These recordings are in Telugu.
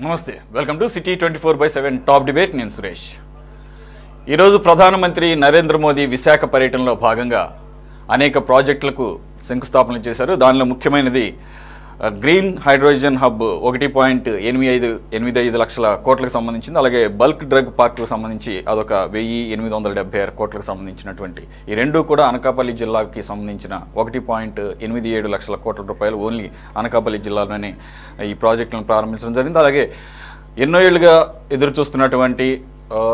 నమస్తే, welcome to city 24/7 top debate. నేను సురేష్. ఈరోజు ప్రధానమంత్రి నరేంద్ర మోదీ విశాఖ పర్యటనలో భాగంగా అనేక ప్రాజెక్టులకు శంకుస్థాపన చేశారు. దానిలో ముఖ్యమైనది గ్రీన్ హైడ్రోజన్ హబ్ 1.85 లక్షల కోట్లకు సంబంధించింది. అలాగే బల్క్ డ్రగ్ పార్కులకు సంబంధించి అదొక 1876 కోట్లకు సంబంధించినటువంటి ఈ రెండు కూడా అనకాపల్లి జిల్లాకి సంబంధించిన 1.87 లక్షల కోట్ల రూపాయలు ఓన్లీ అనకాపల్లి జిల్లాలోనే ఈ ప్రాజెక్టులను ప్రారంభించడం జరిగింది. అలాగే ఎన్నో ఏళ్లుగా ఎదురు చూస్తున్నటువంటి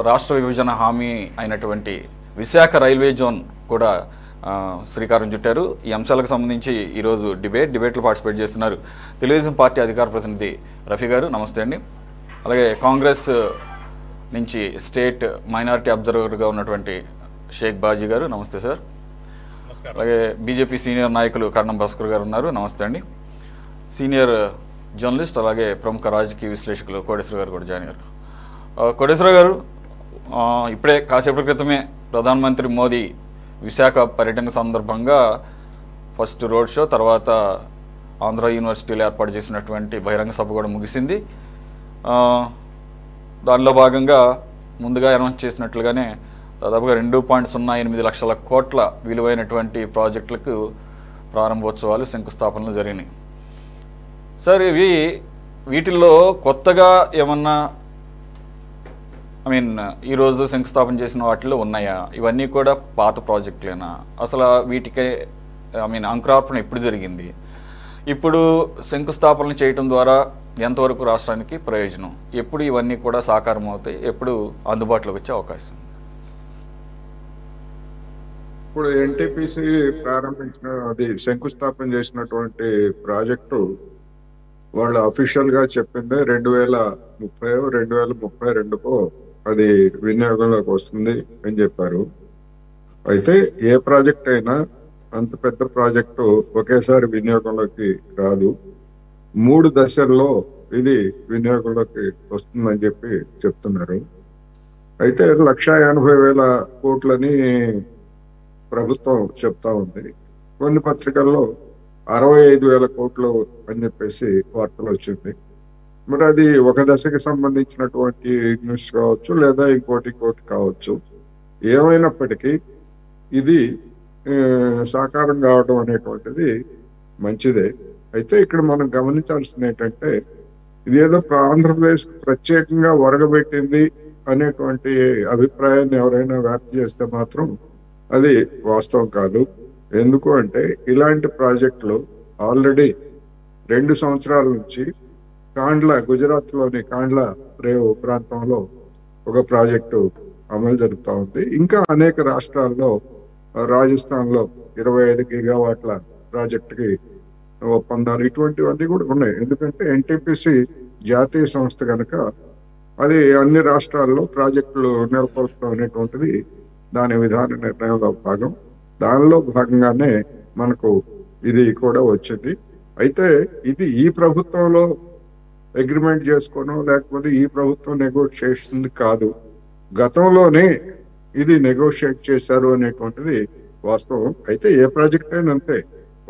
రాష్ట్ర విభజన హామీ అయినటువంటి విశాఖ రైల్వే జోన్ కూడా శ్రీకారం చుట్టారు. ఈ అంశాలకు సంబంధించి ఈరోజు డిబేట్లో పార్టిసిపేట్ చేస్తున్నారు తెలుగుదేశం పార్టీ అధికార ప్రతినిధి రఫీ గారు. నమస్తే అండి. అలాగే కాంగ్రెస్ నుంచి స్టేట్ మైనారిటీ అబ్జర్వర్గా ఉన్నటువంటి షేక్ బాజీ గారు. నమస్తే సార్. అలాగే బీజేపీ సీనియర్ నాయకులు కర్ణం భాస్కర్ గారు ఉన్నారు. నమస్తే అండి. సీనియర్ జర్నలిస్ట్ అలాగే ప్రముఖ రాజకీయ విశ్లేషకులు కోటేశ్వర గారు కూడా జాయిన్ అయ్యారు. కోటేశ్వర గారు, ఇప్పుడే కాసేపటి క్రితమే ప్రధానమంత్రి మోదీ విశాఖ పర్యటన సందర్భంగా ఫస్ట్ రోడ్ షో, తర్వాత ఆంధ్ర యూనివర్సిటీలో ఏర్పాటు చేసినటువంటి బహిరంగ సభ కూడా ముగిసింది. దానిలో భాగంగా ముందుగా అనౌన్స్ చేసినట్లుగానే దాదాపుగా 2.08 లక్షల కోట్ల విలువైనటువంటి ప్రాజెక్టులకు ప్రారంభోత్సవాలు, శంకుస్థాపనలు జరిగినాయి. సార్, వీటిల్లో కొత్తగా ఏమన్నా ఈరోజు శంకుస్థాపన చేసిన వాటిలో ఉన్నాయా? ఇవన్నీ కూడా పాత ప్రాజెక్టులేనా? అసలు వీటికి అంకురార్పణ ఎప్పుడు జరిగింది? ఇప్పుడు శంకుస్థాపన చేయటం ద్వారా ఎంతవరకు రాష్ట్రానికి ప్రయోజనం? ఎప్పుడు ఇవన్నీ కూడా సాకారం అవుతాయి? ఎప్పుడు అందుబాటులోకి వచ్చే అవకాశం? ఇప్పుడు ఎన్టీపీసీ ప్రారంభించిన అది శంకుస్థాపన చేసినటువంటి ప్రాజెక్టు వాళ్ళు అఫీషియల్ గా చెప్పింది 2032కో అది వినియోగంలోకి వస్తుంది అని చెప్పారు. అయితే ఏ ప్రాజెక్ట్ అయినా అంత పెద్ద ప్రాజెక్టు ఒకేసారి వినియోగంలోకి రాదు. 3 దశల్లో ఇది వినియోగంలోకి వస్తుందని చెప్పి చెప్తున్నారు. అయితే 1,80,000 కోట్లని ప్రభుత్వం చెప్తా ఉంది. కొన్ని పత్రికల్లో 65,000 కోట్లు అని చెప్పేసి వార్తలు వచ్చింది. మరి అది ఒక దశకి సంబంధించినటువంటి న్యూస్ కావచ్చు, లేదా ఇంకోటి కావచ్చు. ఏమైనప్పటికీ ఇది సాకారం కావడం అనేటువంటిది మంచిదే. అయితే ఇక్కడ మనం గమనించాల్సింది ఏంటంటే, ఇదేదో ఆంధ్రప్రదేశ్ ప్రత్యేకంగా ఒరగబెట్టింది అనేటువంటి అభిప్రాయాన్ని ఎవరైనా వ్యాప్తి చేస్తే మాత్రం అది వాస్తవం కాదు. ఎందుకు అంటే, ఇలాంటి ప్రాజెక్టులు ఆల్రెడీ 2 సంవత్సరాల నుంచి గుజరాత్ లోని కాండ్లా రేవు ప్రాంతంలో ఒక ప్రాజెక్టు అమలు జరుగుతూ ఉంది. ఇంకా అనేక రాష్ట్రాల్లో, రాజస్థాన్ లో 25 గిగావాట్ల ప్రాజెక్టుకి ఒప్పందాలు, ఇటువంటివన్నీ కూడా ఉన్నాయి. ఎందుకంటే ఎన్టీపీసీ జాతీయ సంస్థ కనుక అది అన్ని రాష్ట్రాల్లో ప్రాజెక్టులు నెలకొల్పడం అనేటువంటిది దాని విధాన నిర్ణయంలో భాగం. దానిలో భాగంగానే మనకు ఇది కూడా వచ్చింది. అయితే ఇది ఈ ప్రభుత్వంలో అగ్రిమెంట్ చేసుకోవడం, లేకపోతే ఈ ప్రభుత్వం నెగోషియేట్ చేసింది కాదు. గతంలోనే ఇది నెగోషియేట్ చేశారు అనేటువంటిది వాస్తవం. అయితే ఏ ప్రాజెక్ట్ అయినా అంతే,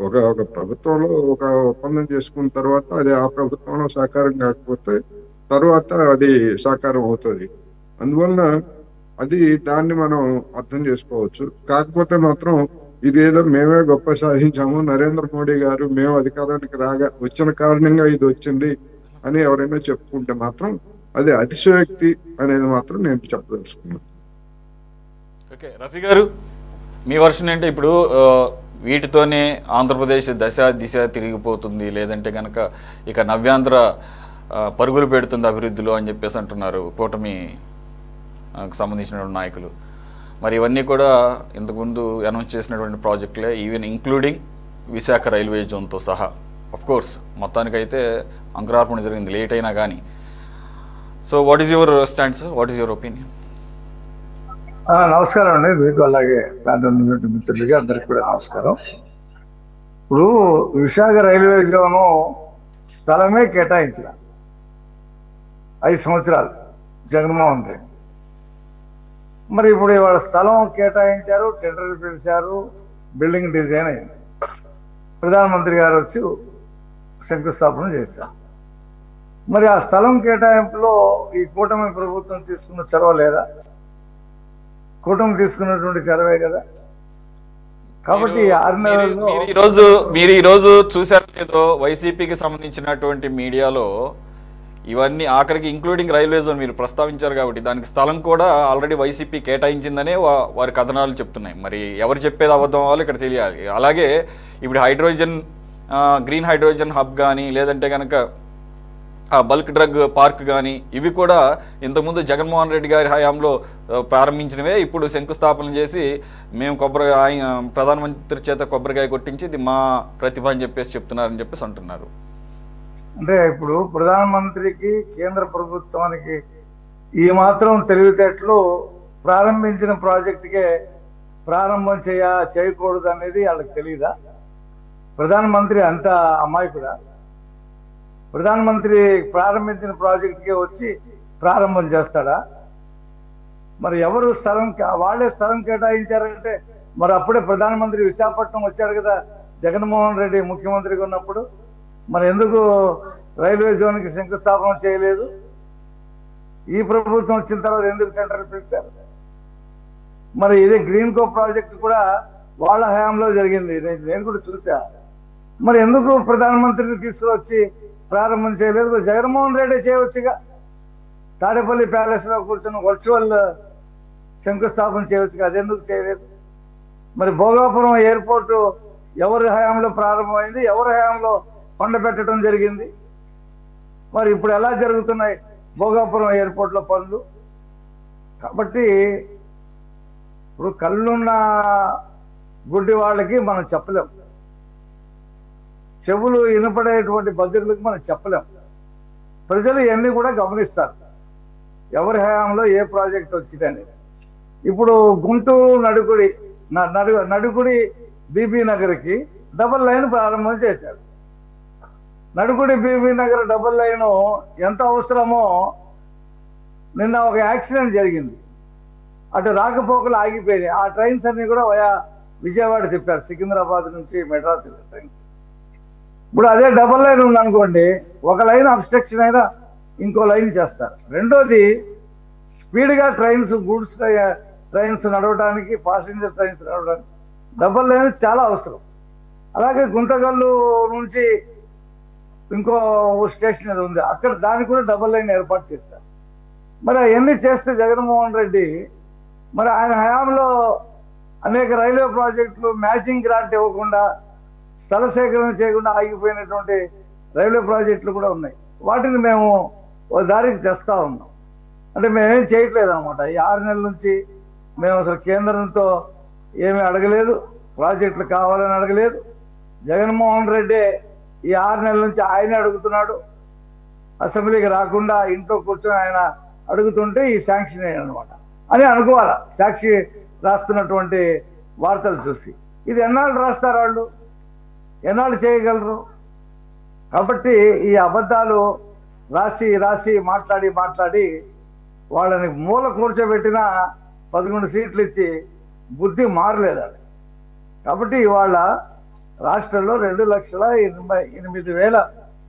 ఒక ప్రభుత్వంలో ఒక ఒప్పందం చేసుకున్న తర్వాత అది ఆ ప్రభుత్వంలో సాకారం కాకపోతే తర్వాత అది సాకారం అవుతుంది. అందువలన దాన్ని మనం అర్థం చేసుకోవచ్చు. కాకపోతే మాత్రం ఇదేదో మేమే గొప్ప సాధించాము, నరేంద్ర మోడీ గారు మేము అధికారానికి వచ్చిన కారణంగా ఇది వచ్చింది అని ఎవరైనా చెప్పుకుంటే మాత్రం అది అతిశయోక్తి అనేది మాత్రం నేను చెప్పదలుచుకున్నాను. ఓకే, రఫీ గారు, మీ వర్షన్ ఏంటి? ఇప్పుడు వీటితోనే ఆంధ్రప్రదేశ్ దిశ తిరిగిపోతుంది, లేదంటే కనుక ఇక నవ్యాంధ్ర పరుగులు పెడుతుంది అభివృద్ధిలో అని చెప్పేసి అంటున్నారు కూటమి సంబంధించిన నాయకులు. మరి ఇవన్నీ కూడా ఇంతకుముందు అనౌన్స్ చేసినటువంటి ప్రాజెక్టులే, ఈవెన్ ఇంక్లూడింగ్ విశాఖ రైల్వే జోన్తో సహా. ఆఫ్ కోర్స్ మొత్తానికైతే అంకురార్పణ జరిగింది, లేట్ అయినా కానీ. So what is your stand sir? What is your opinion? నమస్కారం అండి. మీకు అలాగే మిత్రులకి అందరికి కూడా నమస్కారం. ఇప్పుడు విశాఖ రైల్వే జోను స్థలమే కేటాయించిన 5 సంవత్సరాలు జగన్మోహన్ రెడ్డి. మరి ఇప్పుడు ఇవాళ స్థలం కేటాయించారు, టెండర్లు పిలిచారు, బిల్డింగ్ డిజైన్ అయింది. ప్రధానమంత్రి గారు వచ్చి శంకుస్థాపన చేశారు. మరి ఆ స్థలం కేటాయింపులో ఈ కూటమి ప్రభుత్వం తీసుకున్న చొరవ లేదా? కూటమి తీసుకున్నటువంటి చొరవే కదా. కాబట్టి ఈ 6 నెలల్లో మీరు ఈ రోజు చూసారు లేదో, వైసీపీకి సంబంధించినటువంటి మీడియాలో ఇవన్నీ ఆఖరికి ఇంక్లూడింగ్ రైల్వే జోన్ మీరు ప్రస్తావించారు కాబట్టి దానికి స్థలం కూడా ఆల్రెడీ వైసీపీ కేటాయించిందనే వారి కథనాలు చెప్తున్నాయి. మరి ఎవరు చెప్పేది అబద్ధం అవ్వాలి ఇక్కడ తెలియాలి. అలాగే ఇప్పుడు హైడ్రోజన్ గ్రీన్ హైడ్రోజన్ హబ్ కానీ లేదంటే కనుక బల్క్ డ్రగ్ పార్క్ కానీ ఇవి కూడా ఇంతకుముందు జగన్మోహన్ రెడ్డి గారి హయాంలో ప్రారంభించినవే. ఇప్పుడు శంకుస్థాపన చేసి మేము ప్రధానమంత్రి చేత కొబ్బరికాయ కొట్టించి ఇది మా ప్రతిభ అని చెప్పేసి చెప్తున్నారని చెప్పేసి అంటున్నారు. అంటే ఇప్పుడు ప్రధానమంత్రికి కేంద్ర ప్రభుత్వానికి ఈ మాత్రం తెలివితేటలు ప్రారంభించిన ప్రాజెక్టుకే ప్రారంభం చేయకూడదు అనేది వాళ్ళకి తెలియదా? ప్రధానమంత్రి అంత అమాయకుడా? ప్రధానమంత్రి ప్రారంభించిన ప్రాజెక్టుకే వచ్చి ప్రారంభం చేస్తాడా? మరి ఎవరు వాళ్ళే స్థలం కేటాయించారంటే మరి అప్పుడే ప్రధానమంత్రి విశాఖపట్నం వచ్చాడు కదా జగన్మోహన్ రెడ్డి ముఖ్యమంత్రిగా ఉన్నప్పుడు. మరి ఎందుకు రైల్వే జోన్కి శంకుస్థాపన చేయలేదు? ఈ ప్రభుత్వం వచ్చిన తర్వాత ఎందుకు టెండర్ పిలిచారు? మరి ఇదే గ్రీన్ కో ప్రాజెక్ట్ కూడా వాళ్ళ హయాంలో జరిగింది, నేను కూడా చూసా. మరి ఎందుకు ప్రధానమంత్రిని తీసుకువచ్చి ప్రారంభం చేయలేదు? జగన్మోహన్ రెడ్డి చేయవచ్చుగా, తాడేపల్లి ప్యాలెస్ లో కూర్చొని వర్చువల్ శంకుస్థాపన చేయవచ్చుగా, అదెందుకు చేయలేదు? మరి భోగాపురం ఎయిర్పోర్టు ఎవరి హయాంలో ప్రారంభమైంది, ఎవరి హయాంలో కొండ పెట్టడం జరిగింది? మరి ఇప్పుడు ఎలా జరుగుతున్నాయి భోగాపురం ఎయిర్పోర్ట్లో పనులు? కాబట్టి ఇప్పుడు కళ్ళున్న గుడ్డి వాళ్ళకి మనం చెప్పలేం, చెవులు వినపడేటువంటి బద్రులకు మనం చెప్పలేం. ప్రజలు ఇవన్నీ కూడా గమనిస్తారు, ఎవరి హయాంలో ఏ ప్రాజెక్ట్ వచ్చిందని. ఇప్పుడు గుంటూరు నడుకుడి బీబీ నగర్కి డబుల్ లైన్ ప్రారంభం చేశారు. నడుకుడి బీబీ నగర్ డబుల్ లైన్ ఎంత అవసరమో నిన్న ఒక యాక్సిడెంట్ జరిగింది, అటు రాకపోకలు ఆగిపోయినాయి. ఆ ట్రైన్స్ అన్ని కూడా విజయవాడ తిప్పారు, సికింద్రాబాద్ నుంచి మెడ్రాస్ ట్రైన్స్. ఇప్పుడు అదే డబుల్ లైన్ ఉందనుకోండి, ఒక లైన్ అబ్స్ట్రక్షన్ అయినా ఇంకో లైన్ చేస్తారు. రెండోది స్పీడ్గా ట్రైన్స్, గూడ్స్ ట్రైన్స్ నడవడానికి, పాసింజర్ ట్రైన్స్ నడవడానికి డబుల్ లైన్ చాలా అవసరం. అలాగే గుంతకల్లు నుంచి ఇంకో స్టేషన్ ఉంది, అక్కడ దానికి కూడా డబుల్ లైన్ ఏర్పాటు చేశారు. మరి అవన్నీ చేస్తే జగన్మోహన్ రెడ్డి మరి ఆయన హయాంలో అనేక రైల్వే ప్రాజెక్టులు మ్యాచింగ్ గ్రాంట్ ఇవ్వకుండా, స్థల సేకరణ చేయకుండా ఆగిపోయినటువంటి రైల్వే ప్రాజెక్టులు కూడా ఉన్నాయి. వాటిని మేము ఓ దారికి తెస్తా ఉన్నాం. అంటే మేమేం చేయట్లేదు అనమాట. ఈ 6 నెలల నుంచి మేము అసలు కేంద్రంతో ఏమీ అడగలేదు, ప్రాజెక్టులు కావాలని అడగలేదు. జగన్మోహన్ రెడ్డి ఈ 6 నెలల నుంచి ఆయనే అడుగుతున్నాడు. అసెంబ్లీకి రాకుండా ఇంట్లో కూర్చొని ఆయన అడుగుతుంటే ఈ శాంక్షన్ అనమాట అని అనుకోవాలా, సాక్షి రాస్తున్నటువంటి వార్తలు చూసి. ఇది ఎన్నాళ్ళు రాస్తారు వాళ్ళు, ఎన్నాళ్ళు చేయగలరు? కాబట్టి ఈ అబద్ధాలు రాసి మాట్లాడి వాళ్ళని మూల కూర్చోబెట్టిన 11 సీట్లు ఇచ్చి బుద్ధి మారలేదు. కాబట్టి ఇవాళ రాష్ట్రంలో 2,88,000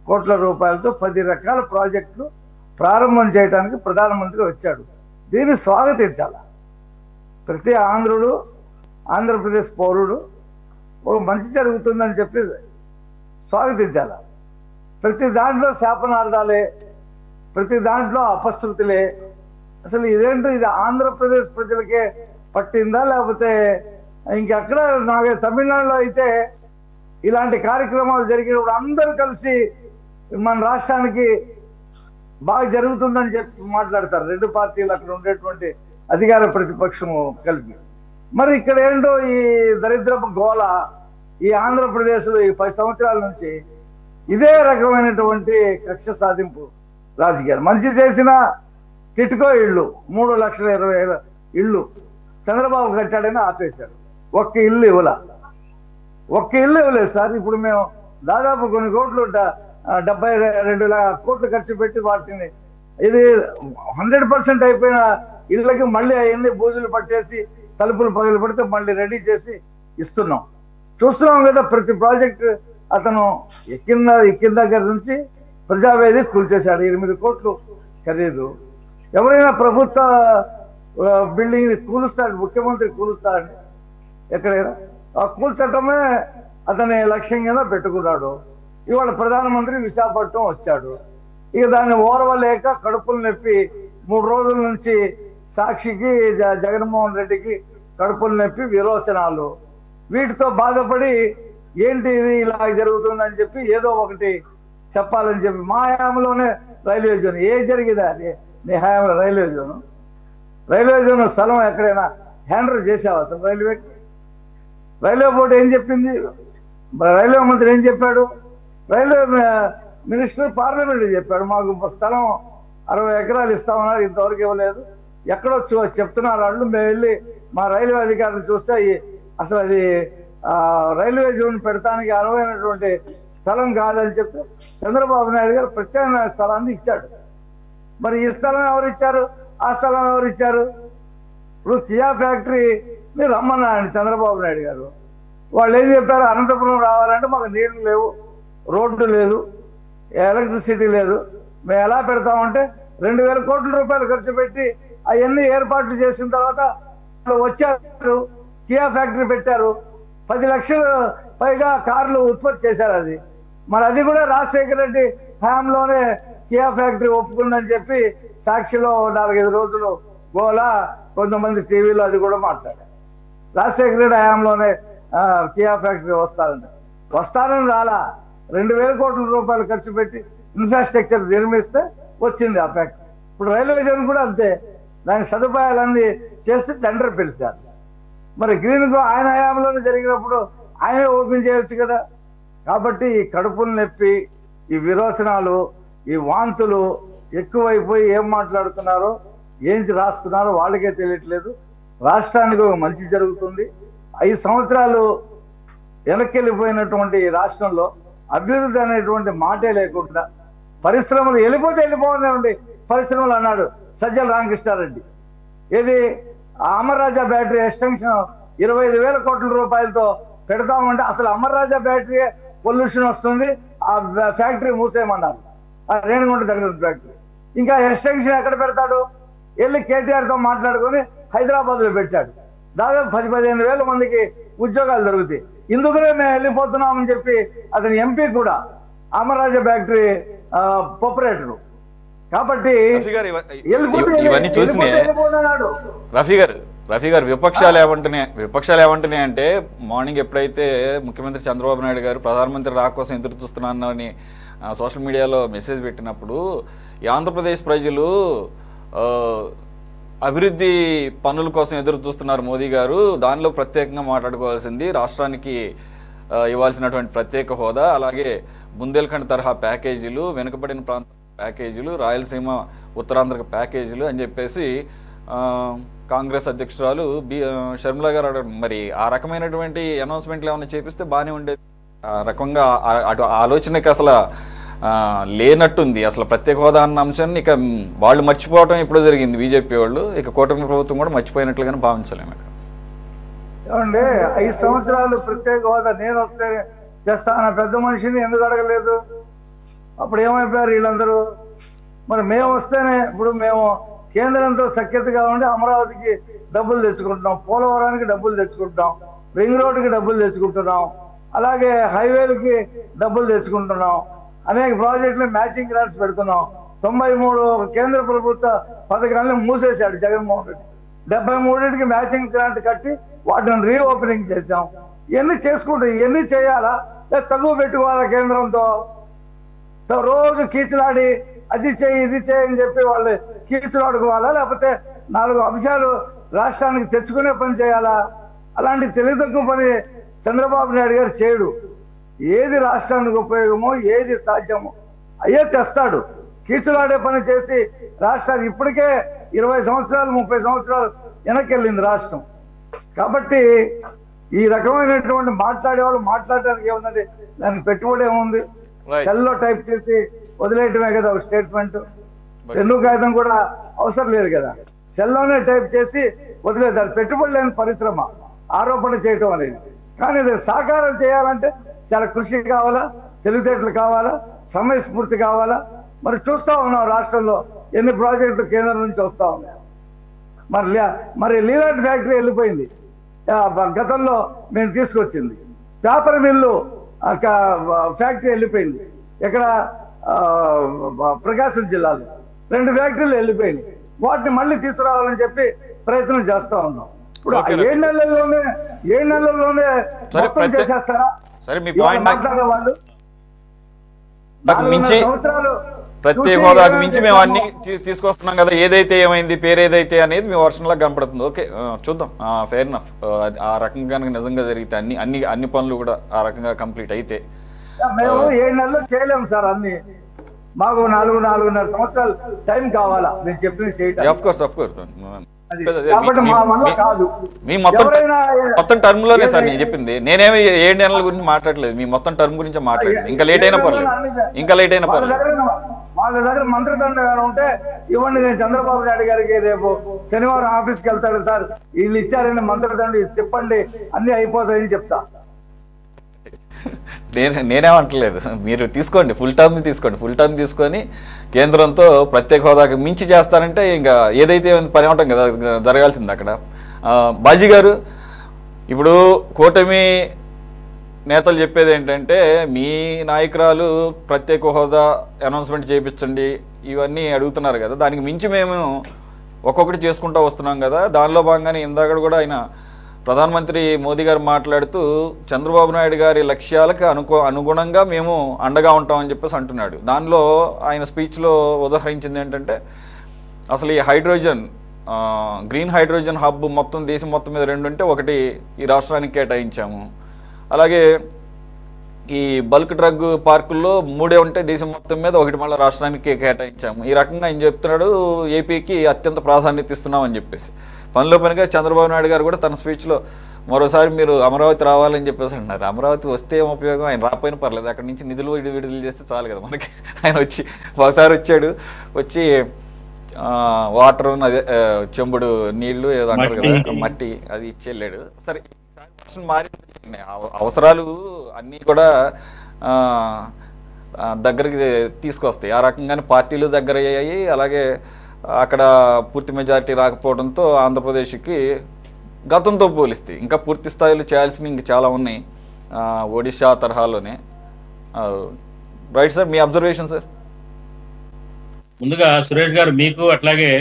కోట్ల రూపాయలతో 10 రకాల ప్రాజెక్టులు ప్రారంభం చేయడానికి ప్రధానమంత్రి వచ్చాడు. దీన్ని స్వాగతించాల. ప్రతి ఆంధ్రప్రదేశ్ పౌరుడు ఒక మంచి జరుగుతుందని చెప్పి స్వాగతించాల. ప్రతి దాంట్లో శాపనార్థాలే, ప్రతి దాంట్లో అపశృతులే. అసలు ఇదేంటో, ఇది ఆంధ్రప్రదేశ్ ప్రజలకే పట్టిందా లేకపోతే ఇంకెక్కడ? నాకు తమిళనాడులో అయితే ఇలాంటి కార్యక్రమాలు జరిగినప్పుడు అందరూ కలిసి మన రాష్ట్రానికి బాగా జరుగుతుందని చెప్పి మాట్లాడతారు, 2 పార్టీలు అక్కడ ఉండేటువంటి అధికార ప్రతిపక్షము కలిపి. మరి ఇక్కడ ఏంటో ఈ దరిద్రపు గోల ఈ ఆంధ్రప్రదేశ్లో ఈ 10 సంవత్సరాల నుంచి ఇదే రకమైనటువంటి కక్ష సాధింపు రాజకీయాలు. మంచి చేసిన టిట్కో ఇళ్ళు 3,20,000 ఇళ్ళు చంద్రబాబు కట్టాడని ఆపేశాడు. ఒక్క ఇల్లు ఇవ్వలేదు సార్. ఇప్పుడు మేము దాదాపు కొన్ని కోట్లు 72 కోట్లు ఖర్చు పెట్టి వాటిని ఇది 100% అయిపోయిన ఇళ్ళకి మళ్ళీ అవన్నీ బూజులు పట్టేసి తలుపులు పగలు పడితే మళ్ళీ రెడీ చేసి చూస్తున్నాం కదా. ప్రతి ప్రాజెక్ట్ అతను ఎక్కిన దగ్గర నుంచి ప్రజావేదిక కూల్చేశాడు. 8 కోట్లు ఖరీదు. ఎవరైనా ప్రభుత్వ బిల్డింగ్ని కూలుస్తాడు, ముఖ్యమంత్రి కూలుస్తాడని ఎక్కడైనా ఆ కూల్చటమే అతని లక్ష్యం కింద పెట్టుకున్నాడు. ఇవాళ ప్రధానమంత్రి విశాఖపట్నం వచ్చాడు. ఇక దాన్ని ఓర్వలేక కడుపులు నొప్పి 3 రోజుల నుంచి సాక్షికి జగన్మోహన్ రెడ్డికి కడుపులు నొప్పి విరోచనాలు, వీటితో బాధపడి ఏంటి ఇది ఇలా జరుగుతుందని చెప్పి ఏదో ఒకటి చెప్పాలని చెప్పి మా హయాంలోనే రైల్వే జోన్ జరిగిందా అది నీ హయాంలో రైల్వే జోన్ స్థలం ఎక్కడైనా హ్యాండర్ చేసావా అసలు? రైల్వే బోర్డు ఏం చెప్పింది? రైల్వే మంత్రి ఏం చెప్పాడు? రైల్వే మినిస్టర్ పార్లమెంట్ చెప్పాడు మాకు స్థలం 60 ఎకరాలు ఇస్తామన్నారు, ఇంతవరకు ఇవ్వలేదు. ఎక్కడో చెప్తున్నారు వాళ్ళు. మేము వెళ్ళి మా రైల్వే అధికారులు చూస్తే అసలు అది రైల్వే జోన్ పెడతానికి అనువైనటువంటి స్థలం కాదని చెప్పి చంద్రబాబు నాయుడు గారు ప్రత్యామ్నాయ స్థలాన్ని ఇచ్చాడు. మరి ఈ స్థలం ఎవరు ఇచ్చారు? ఆ స్థలం ఎవరు ఇచ్చారు? ఇప్పుడు కియా ఫ్యాక్టరీని రమ్మన్నాడు చంద్రబాబు నాయుడు గారు. వాళ్ళు ఏం చెప్పారు? అనంతపురం రావాలంటే మాకు నీళ్లు లేవు, రోడ్డు లేదు, ఎలక్ట్రిసిటీ లేదు, మేము ఎలా పెడతామంటే 2000 కోట్ల రూపాయలు ఖర్చు పెట్టి అవన్నీ ఏర్పాట్లు చేసిన తర్వాత వచ్చారు, కియా ఫ్యాక్టరీ పెట్టారు, 10 లక్షల పైగా కార్లు ఉత్పత్తి చేశారు. అది మరి అది కూడా రాజశేఖర రెడ్డి హయాంలోనే కియా ఫ్యాక్టరీ ఒప్పుకుందని చెప్పి సాక్షిలో 4-5 రోజులు గోలా, కొంతమంది టీవీలో అది కూడా మాట్లాడారు. రాజశేఖర రెడ్డి హయాంలోనే కియా ఫ్యాక్టరీ వస్తానని రాలా. 2000 కోట్ల రూపాయలు ఖర్చు పెట్టి ఇన్ఫ్రాస్ట్రక్చర్ నిర్మిస్తే వచ్చింది ఆ ఫ్యాక్టరీ. ఇప్పుడు రైల్వే జోన్ కూడా అంతే, దాని సదుపాయాలన్నీ చేసి టెండర్ పిలిచారు. మరి గ్రీన్ గో ఆయన హయాంలోనే జరిగినప్పుడు ఆయనే ఓపెన్ చేయొచ్చు కదా. కాబట్టి ఈ కడుపులు నొప్పి, ఈ విరోచనాలు, ఈ వాంతులు ఎక్కువైపోయి ఏం మాట్లాడుతున్నారో ఏంటి రాస్తున్నారో వాళ్ళకే తెలియట్లేదు. రాష్ట్రానికి మంచి జరుగుతుంది. 5 సంవత్సరాలు వెనక్కి రాష్ట్రంలో అభివృద్ధి అనేటువంటి మాటే లేకుండా పరిశ్రమలు వెళ్ళిపోతే పరిశ్రమలు అన్నాడు సజ్జల రామకృష్ణారెడ్డి. ఏది అమర్ రాజా బ్యాటరీ ఎక్స్టెన్షన్ 25,000 కోట్ల రూపాయలతో పెడతామంటే అసలు అమర్ రాజా బ్యాటరీ పొల్యూషన్ వస్తుంది, ఆ ఫ్యాక్టరీ మూసేయమన్నారు. ఆ రేణిగుంట దగ్గర ఫ్యాక్టరీ. ఇంకా ఎక్స్టెన్షన్ ఎక్కడ పెడతాడు? వెళ్ళి కేటీఆర్తో మాట్లాడుకొని హైదరాబాద్లో పెట్టాడు. దాదాపు 10-15 వేల మందికి ఉద్యోగాలు దొరుకుతాయి. ఇందుకనే మేము వెళ్ళిపోతున్నామని చెప్పి అతని ఎంపీ కూడా అమర్రాజా ఫ్యాక్టరీ ప్రొపరేటరు. కాబట్టి ఇవన్నీ చూసినే రఫీ గారు విపక్షాలు ఏమంటున్నాయి అంటే మార్నింగ్ ఎప్పుడైతే ముఖ్యమంత్రి చంద్రబాబు నాయుడు గారు ప్రధానమంత్రి రాక కోసం ఎదురు చూస్తున్నాను అని సోషల్ మీడియాలో మెసేజ్ పెట్టినప్పుడు ఈ ఆంధ్రప్రదేశ్ ప్రజలు అభివృద్ధి పనుల కోసం ఎదురు చూస్తున్నారు మోదీ గారు, దానిలో ప్రత్యేకంగా మాట్లాడుకోవాల్సింది రాష్ట్రానికి ఇవ్వాల్సినటువంటి ప్రత్యేక హోదా, అలాగే బుందేల్ఖండ్ తరహా ప్యాకేజీలు, వెనుకబడిన ప్రాంత ప్యాకేజీలు, రాయలసీమ ఉత్తరాంధ్ర ప్యాకేజీలు అని చెప్పేసి కాంగ్రెస్ అధ్యక్షురాలు షర్మిల గారు అడగడం. మరి ఆ రకమైనటువంటి అనౌన్స్మెంట్లు ఏమైనా చేపిస్తే బాగానే ఉండేది. ఆ రకంగా అటు ఆలోచనకి అసలు లేనట్టుంది. అసలు ప్రత్యేక హోదా అన్న అంశాన్ని ఇక వాళ్ళు మర్చిపోవడం ఇప్పుడు జరిగింది. బీజేపీ వాళ్ళు ఇక కూటమి ప్రభుత్వం కూడా మర్చిపోయినట్లుగానే భావించలేము. ఏమండి 5 సంవత్సరాలు ప్రత్యేక హోదా నేను వస్తే చేస్తాన పెద్ద మనిషిని ఎందుకు అడగలేదు? అప్పుడు ఏమైపోయారు వీళ్ళందరూ? మరి మేము వస్తేనే ఇప్పుడు మేము కేంద్రంతో సఖ్యతగా ఉండి అమరావతికి డబ్బులు తెచ్చుకుంటున్నాం, పోలవరానికి డబ్బులు తెచ్చుకుంటున్నాం, రింగ్ రోడ్డుకి డబ్బులు తెచ్చుకుంటున్నాం, అలాగే హైవేలకి డబ్బులు తెచ్చుకుంటున్నాం, అనేక ప్రాజెక్టులు మ్యాచింగ్ గ్రాంట్స్ పెడుతున్నాం. 93 కేంద్ర ప్రభుత్వ పథకాలను మూసేశాడు జగన్మోహన్ రెడ్డి. 73కి మ్యాచింగ్ గ్రాంట్ కట్టి వాటిని రీఓపెనింగ్ చేశాం. ఇవన్నీ చేసుకుంటాం. ఇవన్నీ చేయాలా? తగువ పెట్టుకోవాలా? కేంద్రంతో రోజు కీచులాడి అది చేయి ఇది చేయి అని చెప్పి వాళ్ళు కీచులాడుకోవాలా? లేకపోతే 4 అంశాలు రాష్ట్రానికి తెచ్చుకునే పని చేయాలా? అలాంటి తెలివితక్కువ పని చంద్రబాబు నాయుడు గారు చేయడు. ఏది రాష్ట్రానికి ఉపయోగమో, ఏది సాధ్యమో అయ్యే తెస్తాడు. కీచులాడే పని చేసి రాష్ట్రానికి ఇప్పటికే 20 సంవత్సరాలు 30 సంవత్సరాలు వెనక్కి వెళ్ళింది రాష్ట్రం. కాబట్టి ఈ రకమైనటువంటి మాట్లాడేవాళ్ళు మాట్లాడడానికి ఏముందండి? దానికి పెట్టుబడి ఏముంది? సెల్లో టైప్ చేసి వదిలేయటమే కదా ఒక స్టేట్మెంట్. పెన్ను కాగితం కూడా అవసరం లేదు కదా, సెల్లోనే టైప్ చేసి వదిలేదారు. పెట్టుబడి లేని పరిశ్రమ ఆరోపణ చేయటం అనేది. కానీ ఇది సాకారం చేయాలంటే చాలా కృషి కావాలా, తెలివితేటలు కావాలా, సమయస్ఫూర్తి కావాలా. మరి చూస్తూ ఉన్నాం రాష్ట్రంలో ఎన్ని ప్రాజెక్టులు కేంద్రం నుంచి వస్తూ ఉన్నాయి. మరి లీలాండ్ ఫ్యాక్టరీ వెళ్ళిపోయింది, గతంలో నేను తీసుకొచ్చింది. పేపర్ మిల్లు ఫ్యాక్టరీ వెళ్ళిపోయింది, ఇక్కడ ప్రకాశం జిల్లాలో 2 ఫ్యాక్టరీలు వెళ్ళిపోయింది. వాటిని మళ్ళీ తీసుకురావాలని చెప్పి ప్రయత్నం చేస్తా ఉన్నాం. ఇప్పుడు 7 నెలల్లోనే మొత్తం చేసేస్తారా? మాట్లాడే వాళ్ళు సంవత్సరాలు ప్రత్యేక హోదాకు మించి మేము అన్ని తీసుకొస్తున్నాం కదా, ఏదైతే ఏమైంది, పేరు ఏదైతే అనేది మీ వర్షంలో కనపడుతుంది. ఓకే, చూద్దాం. Fair enough. ఆ రకంగా నిజంగా జరిగితే అన్ని పనులు కూడా ఆ రకంగా కంప్లీట్ అయితే మేము 7 నెలలు చేయలేము సార్. అన్ని మాకు 4-4.5 సంవత్సరాలు టైం కావాలా నేను చెప్పింది చేయటం. ఆఫ్ కోర్స్ కాబట్టి మా వల్ల కాదు. మీ మొత్తం టర్మ్ లోనే సార్ నేను చెప్పింది. నేనేమి 7 నెలల గురించి మాట్లాడలేదు, మీ మొత్తం టర్మ్ గురించి మాట్లాడలేదు. ఇంకా లేట్ అయినా పర్లేదు. వాళ్ళ దగ్గర మంత్రిదండ ఉంటే ఇవ్వండి, నేను చంద్రబాబు నాయుడు గారికి రేపు శనివారం ఆఫీస్కి వెళ్తాడు, సార్ వీళ్ళు ఇచ్చారని మంత్రిదండ చెప్పండి, అన్ని అయిపోతాయని చెప్తా. నేనేమంటలేదు, మీరు తీసుకోండి, ఫుల్ టర్మ్ తీసుకొని కేంద్రంతో ప్రత్యేక హోదాకి మించి చేస్తారంటే ఇంకా ఏదైతే పని అవటం కదా జరగాల్సింది అక్కడ. బాజీ గారు, ఇప్పుడు కూటమి నేతలు చెప్పేది ఏంటంటే మీ నాయకురాలు ప్రత్యేక హోదా అనౌన్స్మెంట్ చేయించండి ఇవన్నీ అడుగుతున్నారు కదా, దానికి మించి మేము ఒక్కొక్కటి చేసుకుంటూ వస్తున్నాం కదా. దానిలో భాగంగానే ఇందాక కూడా ఆయన ప్రధానమంత్రి మోదీ గారు మాట్లాడుతూ చంద్రబాబు నాయుడు గారి లక్ష్యాలకు అనుగుణంగా మేము అండగా ఉంటామని చెప్పేసి అంటున్నాడు. దానిలో ఆయన స్పీచ్లో ఉదాహరించింది ఏంటంటే అసలు ఈ గ్రీన్ హైడ్రోజన్ హబ్ మొత్తం దేశం మొత్తం మీద 2 ఉంటే ఒకటి ఈ రాష్ట్రానికి కేటాయించాము. అలాగే ఈ బల్క్ డ్రగ్ పార్కుల్లో 3 ఉంటే దేశం మొత్తం మీద ఒకటి మళ్ళీ రాష్ట్రానికి కేటాయించాము. ఈ రకంగా ఆయన చెప్తున్నాడు ఏపీకి అత్యంత ప్రాధాన్యత ఇస్తున్నామని చెప్పేసి. పనిలో పనిగా చంద్రబాబు నాయుడు గారు కూడా తన స్పీచ్లో మరోసారి మీరు అమరావతి రావాలని చెప్పేసి అంటున్నారు. అమరావతి వస్తే ఏం ఉపయోగం, ఆయన రాకపోయినా పర్లేదు, అక్కడి నుంచి నిధులు విడుదల చేస్తే చాలు కదా మనకి. ఆయన ఒకసారి వచ్చి వాటర్ అదే చెంబుడు నీళ్లు ఏదో అంటారు కదా, మట్టి అది ఇచ్చి వెళ్ళాడు. సరే, మారింది, అవసరాలు అన్నీ కూడా దగ్గరికి తీసుకొస్తాయి. ఆ రకంగానే పార్టీలు దగ్గర అయ్యాయి. అలాగే అక్కడ పూర్తి మెజారిటీ రాకపోవడంతో ఆంధ్రప్రదేశ్కి గతంతో పోలిస్తే ఇంకా పూర్తి స్థాయిలో చేయాల్సినవి ఇంక చాలా ఉన్నాయి, ఒడిశా తరహాలోనే. రైట్ సార్, మీ అబ్జర్వేషన్ సార్. ముందుగా సురేష్ గారు, మీకు అట్లాగే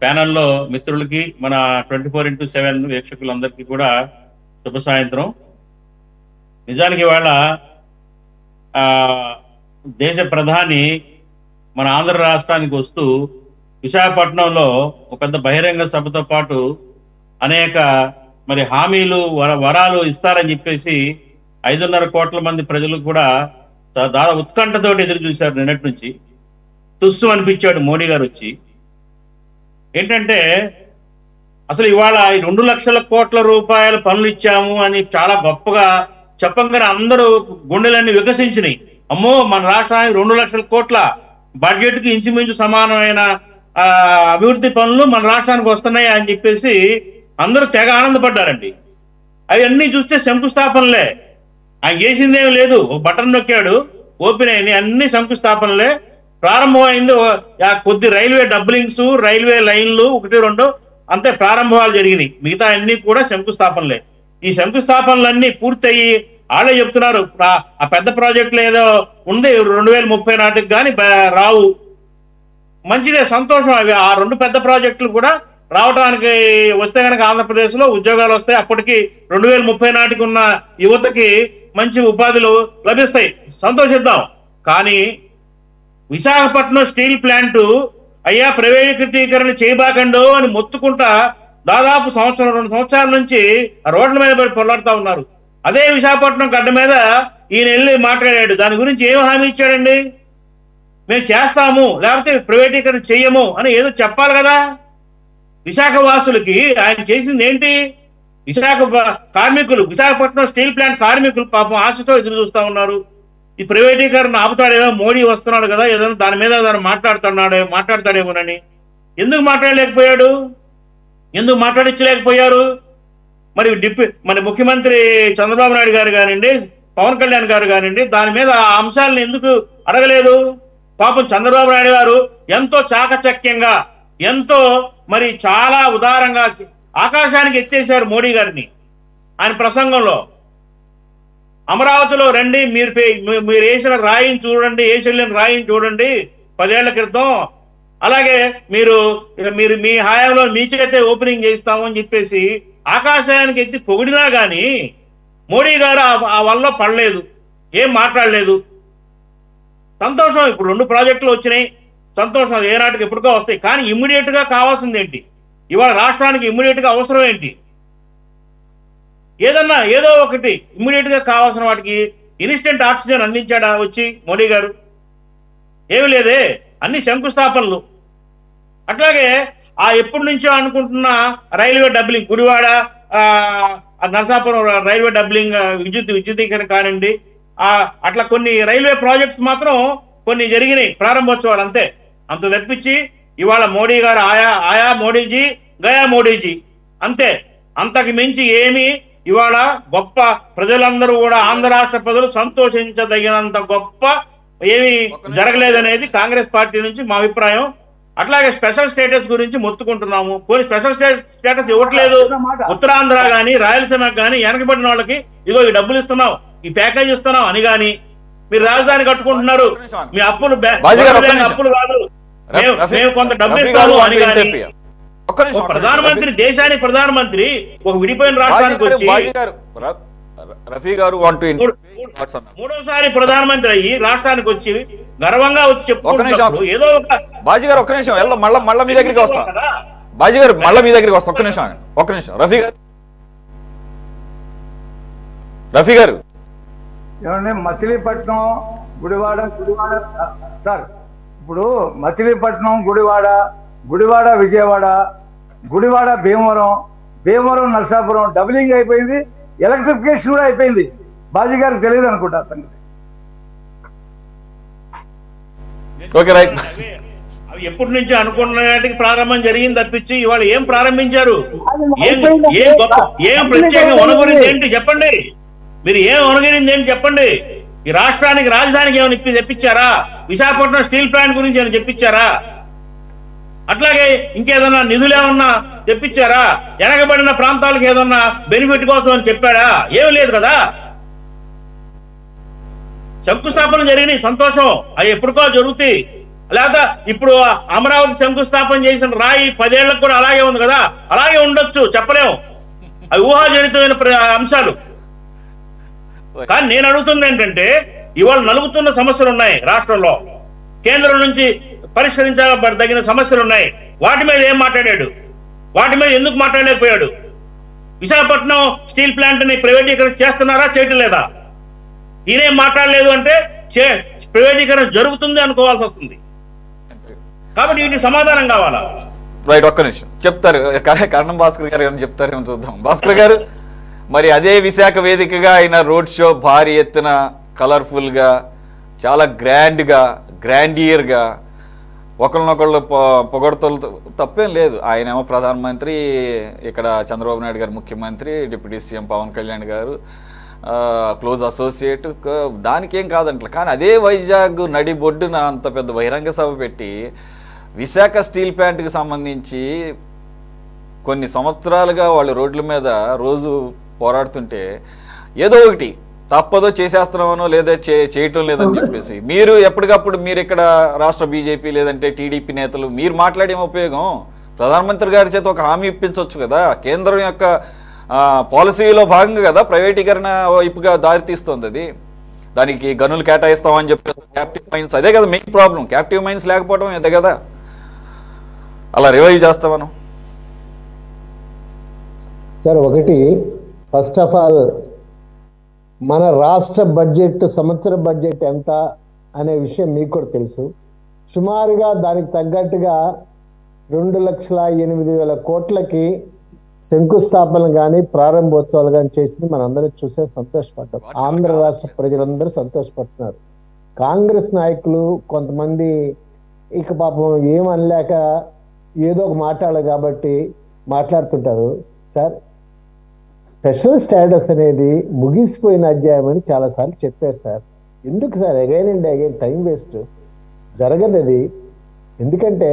ప్యానల్లో మిత్రులకి మన 24x7 వీక్షకులందరికీ కూడా శుభ సాయంత్రం. నిజానికి ఇవాళ దేశ ప్రధాని మన ఆంధ్ర రాష్ట్రానికి వస్తూ విశాఖపట్నంలో ఒక పెద్ద బహిరంగ సభతో పాటు అనేక హామీలు వరాలు ఇస్తారని చెప్పేసి 5.5 కోట్ల మంది ప్రజలు కూడా దాదాపు ఉత్కంఠతోటి ఎదురు చూశారు. నిన్నటి నుంచి తుస్సు అనిపించాడు మోడీ గారు వచ్చి. ఏంటంటే అసలు ఇవాళ 2 లక్షల కోట్ల రూపాయల పనులు ఇచ్చాము అని చాలా గొప్పగా చెప్పంగానే అందరూ గుండెలన్నీ వికసించినాయి. అమ్మో, మన రాష్ట్రానికి 2 లక్షల కోట్ల బడ్జెట్కి ఇంచుమించు సమానమైన అభివృద్ధి పనులు మన రాష్ట్రానికి వస్తున్నాయి అని చెప్పేసి అందరూ తెగ ఆనందపడ్డారండి. అవన్నీ చూస్తే శంకుస్థాపనలే, ఆయన చేసిందేమీ లేదు. బటన్ నొక్కాడు, ఓపెన్ అయినాయి, అన్ని శంకుస్థాపనలే. ప్రారంభమైంది కొద్ది రైల్వే డబ్లింగ్స్, రైల్వే లైన్లు 1-2 అంతే ప్రారంభాలు జరిగినాయి. మిగతా అన్ని కూడా శంకుస్థాపనలే. ఈ శంకుస్థాపనలన్నీ పూర్తయ్యి వాళ్ళే చెప్తున్నారు ఆ పెద్ద ప్రాజెక్టులు ఏదో ఉంది 2030 నాటికి కానీ రావు. మంచిదే, సంతోషం. అవి ఆ 2 పెద్ద ప్రాజెక్టులు కూడా రావడానికి వస్తే కనుక ఆంధ్రప్రదేశ్లో ఉద్యోగాలు వస్తాయి. అప్పటికి 2030 నాటికి ఉన్న యువతకి మంచి ఉపాధులు లభిస్తాయి, సంతోషిద్దాం. కానీ విశాఖపట్నం స్టీల్ ప్లాంటు అయ్యా ప్రైవేటీకరణ చేయబాకండో అని మొత్తుకుంటా దాదాపు 1-2 సంవత్సరాల నుంచి రోడ్ల మీద పడి పొల్లాడుతూ ఉన్నారు. అదే విశాఖపట్నం గడ్డ మీద ఈయన వెళ్ళి మాట్లాడాడు. దాని గురించి ఏం హామీ ఇచ్చాడండి? మేము చేస్తాము, లేకపోతే ప్రైవేటీకరణ చెయ్యము అని ఏదో చెప్పాలి కదా. విశాఖ వాసులకి ఆయన చేసింది ఏంటి? విశాఖపట్నం స్టీల్ ప్లాంట్ కార్మికులు పాపం ఆశతో ఎదురు చూస్తూ ఉన్నారు. ఈ ప్రైవేటీకరణ ఆపుతాడేమో, మోడీ వస్తున్నాడు కదా, ఏదైనా దాని మీద మాట్లాడతాడేమోనని. ఎందుకు మాట్లాడలేకపోయాడు? ఎందుకు మాట్లాడించలేకపోయారు? మరి ముఖ్యమంత్రి చంద్రబాబు నాయుడు గారు కానివ్వండి, పవన్ కళ్యాణ్ గారు కానివ్వండి దాని మీద ఆ అంశాలను ఎందుకు అడగలేదు? పాపం చంద్రబాబు నాయుడు గారు ఎంతో చాకచక్యంగా, ఎంతో మరి చాలా ఉదారంగా ఆకాశానికి ఎత్తేశారు మోడీ గారిని ఆయన ప్రసంగంలో. అమరావతిలో రండి, మీరు వేసిన రాయిని చూడండి, వేసిన రాయిని చూడండి 10 ఏళ్ల క్రితం, అలాగే మీరు మీ హయాంలో మీ చేతే ఓపెనింగ్ చేస్తాము అని చెప్పేసి ఆకాశానికి ఎత్తి పొగిడినా కానీ మోడీ గారు ఆ వల్ల పడలేదు, ఏం మాట్లాడలేదు. సంతోషం, ఇప్పుడు 2 ప్రాజెక్టులు వచ్చినాయి, సంతోషం, అది ఏనాటికి ఎప్పటికో వస్తాయి. కానీ ఇమ్మీడియట్ గా కావాల్సింది ఏంటి? ఇవాళ రాష్ట్రానికి ఇమ్మీడియట్ గా అవసరం ఏంటి? ఏదో ఒకటి ఇమ్మీడియట్ గా కావాల్సిన వాటికి ఇన్స్టెంట్ ఆక్సిజన్ అందించాడా వచ్చి మోడీ గారు? ఏమి లేదే, అన్ని శంకుస్థాపనలు. అట్లాగే ఎప్పటి నుంచో అనుకుంటున్న railway doubling, Gudivada Narasapuram railway doubling, విద్యుదీకరణ కానివ్వండి, అట్లా కొన్ని రైల్వే ప్రాజెక్ట్స్ మాత్రం కొన్ని జరిగినాయి ప్రారంభోత్సవాలు, అంతే. అంత తప్పించి ఇవాళ మోడీ గారు ఆయా మోడీజీ గయా మోడీజీ అంతే. అంతకు మించి ఏమి ఇవాళ గొప్ప ప్రజలందరూ కూడా ఆంధ్ర రాష్ట్ర ప్రజలు సంతోషించదగినంత గొప్ప ఏమి జరగలేదనేది కాంగ్రెస్ పార్టీ నుంచి మా అభిప్రాయం. అట్లాగే స్పెషల్ స్టేటస్ గురించి మొత్తుకుంటున్నాము. కొన్ని స్పెషల్ స్టేటస్ ఇవ్వట్లేదు. ఉత్తరాంధ్ర గానీ రాయలసీమకు కానీ వెనకబడిన వాళ్ళకి ఇగో ఈ డబ్బులు ఇస్తున్నాం, ఈ ప్యాకేజ్ ఇస్తున్నాం అని గాని, మీరు రాజధాని కట్టుకుంటున్నారు, మీ అప్పులు అప్పులు కాదు, మేము కొంత డబ్బు ఇస్తాము అని కానీ, ప్రధానమంత్రి దేశానికి ప్రధానమంత్రి ఒక విడిపోయిన రాష్ట్రానికి వచ్చి రఫీ గారు మూడోసారి ప్రధానమంత్రి అయ్యి రాష్ట్రానికి వచ్చి గర్వంగా వచ్చి చెప్పుకుంటున్నప్పుడు ఏదో ఒక బాజీ గారు ఒక్క నిమిషం మళ్ళీ మీ దగ్గరికి వస్తా. బాజీ గారు మళ్ళీ మీ దగ్గరికి వస్తా. ఒక్క నిమిషం రఫీ గారు ఏమంటే మచిలీపట్నం గుడివాడ సార్, ఇప్పుడు మచిలీపట్నం గుడివాడ విజయవాడ, గుడివాడ భీమవరం నరసాపురం డబులింగ్ అయిపోయింది, ఎలక్ట్రిఫికేషన్ కూడా అయిపోయింది. బాజీ గారికి తెలియదు అనుకుంటా సంగతి. అవి ఎప్పటి నుంచి అనుకున్నటికి ప్రారంభం జరిగింది తప్పించి ఇవాళ ఏం ప్రారంభించారు? ఏం ప్రత్యేక ఒనగురింది ఏంటి చెప్పండి? మీరు ఏం ఒనగిరింది ఏంటి చెప్పండి? ఈ రాష్ట్రానికి రాజధానికి ఏమైనా తెప్పించారా? విశాఖపట్నం స్టీల్ ప్లాంట్ గురించి ఏమైనా చెప్పించారా? అట్లాగే ఇంకేదన్నా నిధులు ఏమన్నా తెప్పించారా? వెనకబడిన ప్రాంతాలకు ఏదన్నా బెనిఫిట్ కోసం అని చెప్పాడా? ఏమి లేదు కదా. శంకుస్థాపన జరిగినాయి, సంతోషం, అవి ఎప్పటికో జరుగుతాయి. లేదా ఇప్పుడు అమరావతి శంకుస్థాపన చేసిన రాయి 10 ఏళ్లకు కూడా అలాగే ఉంది కదా, అలాగే ఉండొచ్చు, చెప్పలేము. అవి ఊహాజనితమైన అంశాలు. కానీ నేను అడుగుతుంది ఏంటంటే, ఇవాళ నలుగుతున్న సమస్యలు ఉన్నాయి రాష్ట్రంలో, కేంద్రం నుంచి పరిష్కరించదగిన సమస్యలు ఉన్నాయి. వాటి మీద ఏం మాట్లాడాడు? వాటి మీద ఎందుకు మాట్లాడలేకపోయాడు? విశాఖపట్నం స్టీల్ ప్లాంట్ ని ప్రైవేటీకరణ చేస్తున్నారా, చేయటం లేదా? ఈయనేం మాట్లాడలేదు అంటే ప్రైవేటీకరణ జరుగుతుంది అనుకోవాల్సి వస్తుంది. కాబట్టి వీటికి సమాధానం కావాలా? రైట్, ఒక్క నిమిషం చెప్తారు కరణం భాస్కర్ గారు ఏమైనా చెప్తారేమో చూద్దాం. భాస్కర్ గారు, మరి అదే విశాఖ వేదికగా ఆయన రోడ్ షో భారీ ఎత్తున కలర్ఫుల్గా, చాలా గ్రాండియర్గా ఒకళ్ళనొకళ్ళు పొగడతలు తప్పేం లేదు. ఆయనేమో ప్రధానమంత్రి, ఇక్కడ చంద్రబాబు నాయుడు గారు ముఖ్యమంత్రి, డిప్యూటీ సీఎం పవన్ కళ్యాణ్ గారు క్లోజ్ అసోసియేట్, దానికేం కాదంట. కానీ అదే వైజాగ్ నడిబొడ్డున అంత పెద్ద బహిరంగ సభ పెట్టి విశాఖ స్టీల్ ప్లాంట్కి సంబంధించి కొన్ని సంవత్సరాలుగా వాళ్ళు రోడ్ల మీద రోజు పోరాడుతుంటే ఏదో ఒకటి తప్పదో చేసేస్తున్నామనో లేదా చేయటం లేదని చెప్పేసి మీరు ఎప్పటికప్పుడు మీరు ఇక్కడ రాష్ట్ర బీజేపీ లేదంటే టీడీపీ నేతలు మీరు మాట్లాడేం ఉపయోగం? ప్రధానమంత్రి గారి చేత ఒక హామీ ఇప్పించవచ్చు కదా. కేంద్రం యొక్క పాలసీలో భాగంగా కదా ప్రైవేటీకరణ వైపుగా దారితీస్తుంది. అది దానికి గనులు కేటాయిస్తామని చెప్పి క్యాప్టివ్ మైన్స్, అదే కదా మెయిన్ ప్రాబ్లం. క్యాప్టివ్ మైన్స్ లేకపోవడం అదే కదా, అలా రివైవ్ చేస్తామను. సార్, ఒకటి ఫస్ట్ ఆఫ్ ఆల్ మన రాష్ట్ర బడ్జెట్, సంవత్సర బడ్జెట్ ఎంత అనే విషయం మీకు కూడా తెలుసు. సుమారుగా దానికి తగ్గట్టుగా 2,08,000 కోట్లకి శంకుస్థాపన కానీ ప్రారంభోత్సవాలు కానీ చేసింది మనందరం చూసే సంతోషపడ్డాం. ఆంధ్ర రాష్ట్ర ప్రజలందరూ సంతోషపడుతున్నారు. కాంగ్రెస్ నాయకులు కొంతమంది ఇక పాపం ఏమనలేక ఏదో ఒక మాట్లాడాలి కాబట్టి మాట్లాడుతుంటారు. సార్, స్పెషల్ స్టేటస్ అనేది ముగిసిపోయిన అధ్యాయం అని చాలాసార్లు చెప్పారు సార్. ఎందుకు sir again and again time waste? జరగదు అది. ఎందుకంటే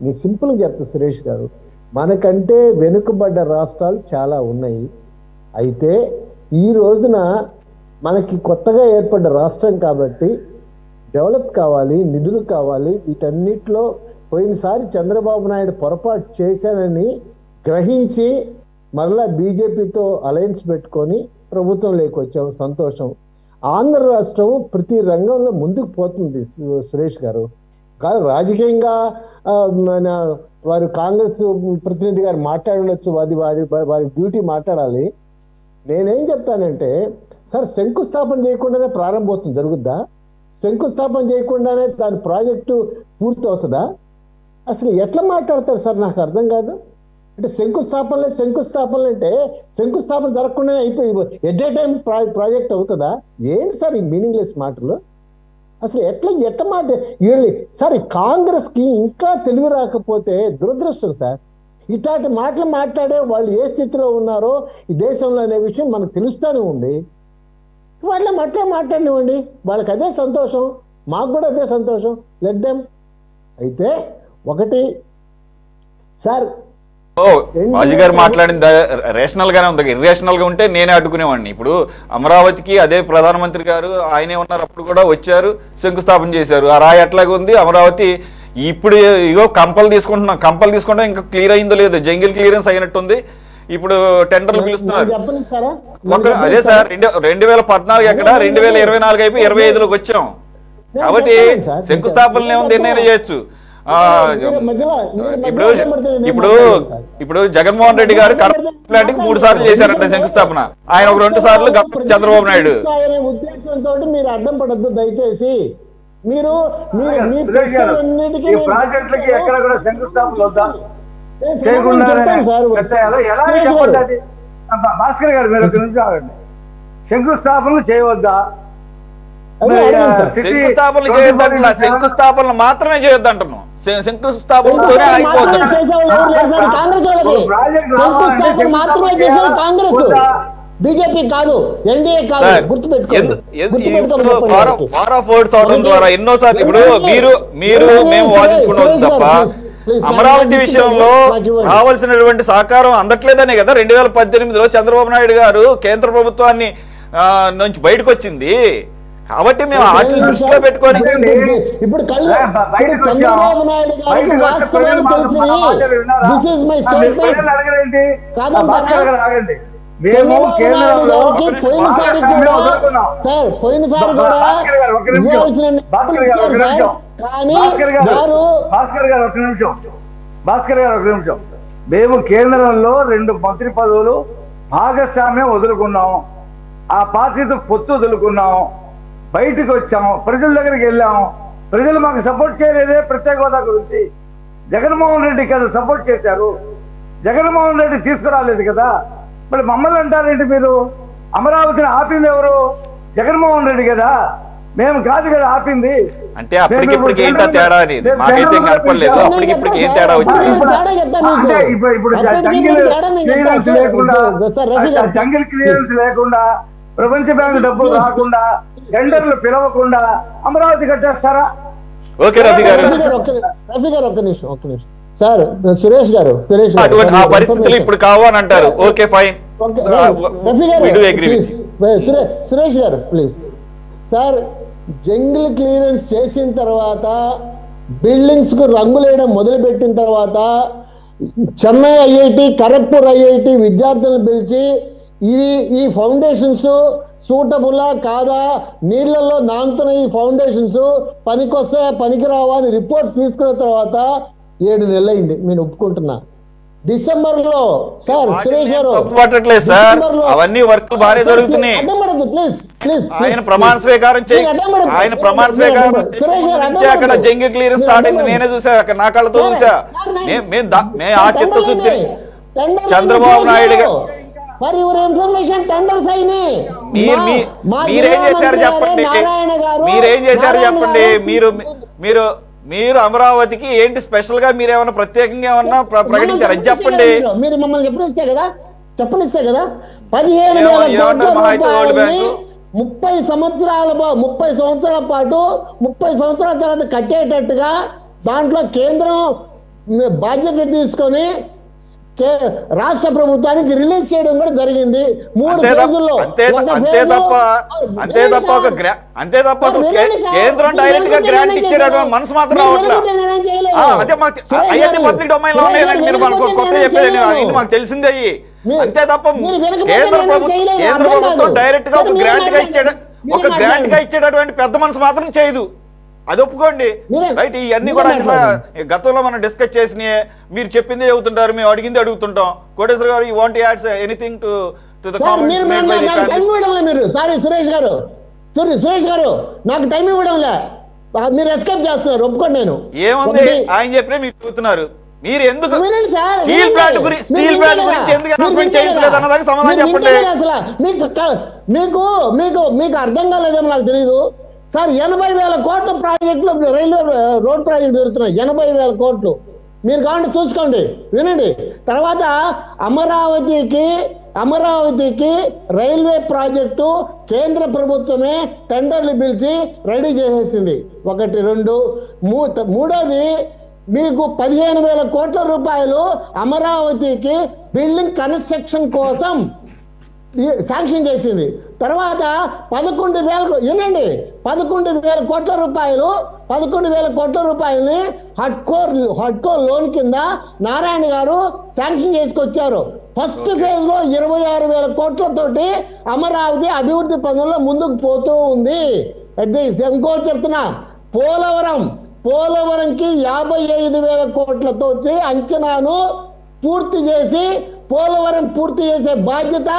నీ సింపుల్గా చెప్తా సురేష్ గారు, మనకంటే వెనుకబడ్డ రాష్ట్రాలు చాలా ఉన్నాయి. అయితే ఈ రోజున మనకి కొత్తగా ఏర్పడ్డ రాష్ట్రం కాబట్టి డెవలప్ కావాలి, నిధులు కావాలి. వీటన్నిటిలో పోయినసారి చంద్రబాబు నాయుడు పొరపాటు చేశానని గ్రహించి మరలా బీజేపీతో అలయన్స్ పెట్టుకొని ప్రభుత్వంలోకి వచ్చాము, సంతోషం. ఆంధ్ర రాష్ట్రం ప్రతి రంగంలో ముందుకు పోతుంది సురేష్ గారు. కానీ రాజకీయంగా మన వారు కాంగ్రెస్ ప్రతినిధి గారు మాట్లాడవచ్చు, అది వారి డ్యూటీ మాట్లాడాలి. నేనేం చెప్తానంటే సార్, శంకుస్థాపన చేయకుండానే ప్రారంభోత్సవం జరుగుద్దా? శంకుస్థాపన చేయకుండానే దాని ప్రాజెక్టు పూర్తి అవుతుందా? అసలు ఎట్లా మాట్లాడతారు సార్? నాకు అర్థం కాదు. అంటే శంకుస్థాపనలు అంటే శంకుస్థాపన జరగకుండానే అయిపోయి ఎట్ ఏ టైం ప్రాజెక్ట్ అవుతుందా? ఏంటి సార్ ఈ మీనింగ్లెస్ మాటలు? అసలు ఎట్లా మాట వీళ్ళు సార్? కాంగ్రెస్కి ఇంకా తెలివి రాకపోతే దురదృష్టం సార్. ఇట్లాంటి మాటలు మాట్లాడే వాళ్ళు ఏ స్థితిలో ఉన్నారో ఈ దేశంలో అనే విషయం మనకు తెలుస్తూనే ఉంది. వాళ్ళ అట్లే మాట్లాడినివ్వండి, వాళ్ళకి అదే సంతోషం, మాకు కూడా అదే సంతోషం. Let them. అయితే ఒకటి సార్, బాజీ గారు మాట్లాడింది రేషనల్ గానే ఉంది. ఇర్రేషనల్ గా ఉంటే నేనే అడ్డుకునేవాడిని. ఇప్పుడు అమరావతికి అదే ప్రధానమంత్రి గారు ఆయనే ఉన్నారు, అప్పుడు కూడా వచ్చారు, శంకుస్థాపన చేశారు. ఆ రాయి ఎట్లాగా ఉంది అమరావతి. ఇప్పుడు ఇగో కంపలు తీసుకుంటాం, ఇంకా క్లియర్ అయిందో లేదో, జంగిల్ క్లియరెన్స్ అయినట్టుంది. ఇప్పుడు టెండర్లు పిలుస్తున్నారు. అదే సార్, 2014 ఎక్కడ, 2024 అయిపోయి 2025లోకి వచ్చాం. కాబట్టి శంకుస్థాపనలు ఏముంది, ఎన్నైనా చేయొచ్చు. ఇప్పుడు జగన్మోహన్ రెడ్డి గారు కరెంట్ 3 సార్లు చేశారంట శంకుస్థాపన. ఆయన ఒక 2 సార్లు చంద్రబాబు నాయుడు. ఉద్దేశంతో మీరు అడ్డం పడద్దు దయచేసి. మీరు ప్రాజెక్టులకి ఎక్కడ కూడా శంకుస్థాపన వద్దా? భాస్కర్ గారు మీరు ఒక నిమిషం ఆగండి. శంకుస్థాపనలు చేయవద్దా? శంకుస్థాపనలు చేయొద్దంటున్నా, శంకుస్థాపనలు మాత్రమే చేయొద్దంటున్నాం. శంకుస్థాపనతోనే అయిపోద్ది. బీజేపీ కాదు, ఎన్డీఏ కాదు, గుర్తుపెట్టుకోండి. వార్ ఆఫ్ వర్డ్స్ అవడం ద్వారా ఎన్నోసార్లు ఇప్పుడు మేము వాదించుకున్నాం తప్ప అమరావతి విషయంలో కావలసినటువంటి సహకారం అందట్లేదనే కదా 2018లో చంద్రబాబు నాయుడు గారు కేంద్ర ప్రభుత్వాన్ని నుంచి బయటకు వచ్చింది. కాబట్టి మేము వాటిని దృష్టిలో పెట్టుకొని ఇప్పుడు చంద్రబాబు నాయుడు గారికి వాస్తవాలు తెలిసి దిస్ ఇస్ మై స్టేట్మెంట్ కాదండి. పోయినసారి కూడా భాస్కర్ గారు ఒక నిమిషం. మేము కేంద్రంలో 2 మంత్రి పదవులు భాగస్వామ్యం వదులుకున్నాం, ఆ పార్టీతో పొత్తు వదులుకున్నాం, బయటకు వచ్చాం, ప్రజల దగ్గరికి వెళ్ళాం. ప్రజలు మాకు సపోర్ట్ చేయలేదే ప్రత్యేక హోదా గురించి. జగన్మోహన్ రెడ్డి కదా సపోర్ట్ చేశారు, జగన్మోహన్ రెడ్డి తీసుకురాలేదు కదా. మరి మమ్మల్ని అంటారేంటి మీరు? అమరావతిని ఆపింది ఎవరు? జగన్మోహన్ రెడ్డి కదా, మేము కాదు కదా ఆపింది. అంటే అప్పటికిప్పటికి ఏంటో తేడా అనేది మాకైతే కనపడలేదు. అప్పటికిప్పటికి ఏం తేడా వచ్చింది? ఇప్పుడు జంగిల్ క్లియరెన్స్ లేకుండా, ప్రపంచ బ్యాంక్ డబ్బులు రాకుండా, టెండర్లు పిలవకుండా అమరావతి కట్టేస్తారా? ఓకే రఫీ గారు ఒక్క నిమిషం సార్. సురేష్ గారు ఆ పరిస్థితులు ఇప్పుడు కావు అని అంటారు. ఓకే ఫైన్, సురేష్ గారు ప్లీజ్. సార్, జంగిల్ క్లియరెన్స్ చేసిన తర్వాత, బిల్డింగ్స్ కు రంగులేయడం మొదలుపెట్టిన తర్వాత, చెన్నై ఐఐటి, ఖరగ్పూర్ ఐఐటి విద్యార్థులను పిలిచి ఈ ఫౌండేషన్స్ సూటబులా కాదా, నీళ్లలో నానుతున్న ఈ ఫౌండేషన్స్ పనికొస్తాయా పనికిరావా అని రిపోర్ట్ తీసుకున్న తర్వాత 7 నెలలు అయింది. నేను ఒప్పుకుంటున్నా. డిసెంబర్లో సార్ సురేష్ గారు అవన్నీ వర్క్ బాగా జరుగుతున్నాయి. ప్లీజ్ ఆయన ప్రమాణ స్వీకారం అక్కడ జంగిల్ క్లియరెన్స్ స్టార్ట్ అయింది. నేనే చూసా, అక్కడ నా కళ్ళతో చూసా. ఆ చిత్తశుద్ధి చంద్రబాబు నాయుడు గారు మీరేం చేశారు చెప్పండి. మీరు అమరావతికి ఏంటి స్పెషల్ గా మీరేమన్నా ప్రత్యేకంగా ఏమన్నా ప్రకటించారు? అది చెప్పండి. మీరు మమ్మల్ని ఎప్పుడు ఇస్తే కదా చెప్పనిస్తే కదా 15,000 కోట్ల రూపాయలని 30 సంవత్సరాల పాటు 30 సంవత్సరాల తర్వాత కట్టేటట్టుగా దాంట్లో కేంద్రం బాధ్యత తీసుకొని రాష్ట్ర ప్రభుత్వానికి రిలీజ్ చేయడం కూడా జరిగింది 3 రోజుల్లో. అంతే తప్ప కేంద్రం డైరెక్ట్ గా గ్రాంట్ ఇచ్చేటటువంటి మనసు మాత్రం రావట్లేదు. అవన్నీ పబ్లిక్ డొమైన్ లో ఉన్నాయండి. మీరు మనకు కొత్త చెప్పేది మాకు తెలిసిందే. అంతే తప్ప కేంద్ర ప్రభుత్వం డైరెక్ట్ గా ఒక గ్రాంట్ గా ఇచ్చేటటువంటి పెద్ద మనసు మాత్రం చేయదు. అది ఒప్పుకోండి రైట్. ఇవన్నీ కూడా గతంలో మనం డిస్కస్ చేసినాయి. మీరు చెప్పిందే చెబుతుంటారు, మేము అడిగింది అడుగుతుంటాం. కోటేశ్వర గారు, you want add anything to the comments made by the panel? మీరు సారీ సురేష్ గారు నాకు టైం ఇవ్వడంలే, మీరు ఎస్కేప్ చేస్తున్నారు. ఒప్పుకోండి. నేను ఏముంది ఆయన చెప్పినా మీరు చెబుతున్నారు. మీరు ఎందుకు స్టీల్ ప్లాంట్ గురించి ఎందుకు అనౌన్స్మెంట్ చేయట్లేదు అన్నదానికి సమాధానం చెప్పండి. అసలు మీకు అర్థం కాలేదేమో నాకు తెలియదు సార్. 80,000 కోట్ల ప్రాజెక్టులు రైల్వే రోడ్ ప్రాజెక్టు జరుగుతున్నాయి. 80,000 కోట్లు మీరు కావాలంటే చూసుకోండి, వినండి. తర్వాత అమరావతికి రైల్వే ప్రాజెక్టు కేంద్ర ప్రభుత్వమే టెండర్లు పిలిచి రెడీ చేసేసింది. 1, 2, 3. మీకు 15,000 కోట్ల రూపాయలు అమరావతికి బిల్డింగ్ కన్స్ట్రక్షన్ కోసం శాంక్షన్ చేసింది. తర్వాత 11,000 కోట్ల రూపాయలని హడ్కో లోన్ కింద నారాయణ గారు శాంక్షన్ చేసుకొచ్చారు. ఫస్ట్ ఫేజ్ లో 26,000 కోట్లతోటి అమరావతి అభివృద్ధి పనుల్లో ముందుకు పోతూ ఉంది. ఇంకోటి చెప్తున్నా, పోలవరంకి 55,000 కోట్లతోటి అంచనాను పూర్తి చేసి పోలవరం పూర్తి చేసే బాధ్యత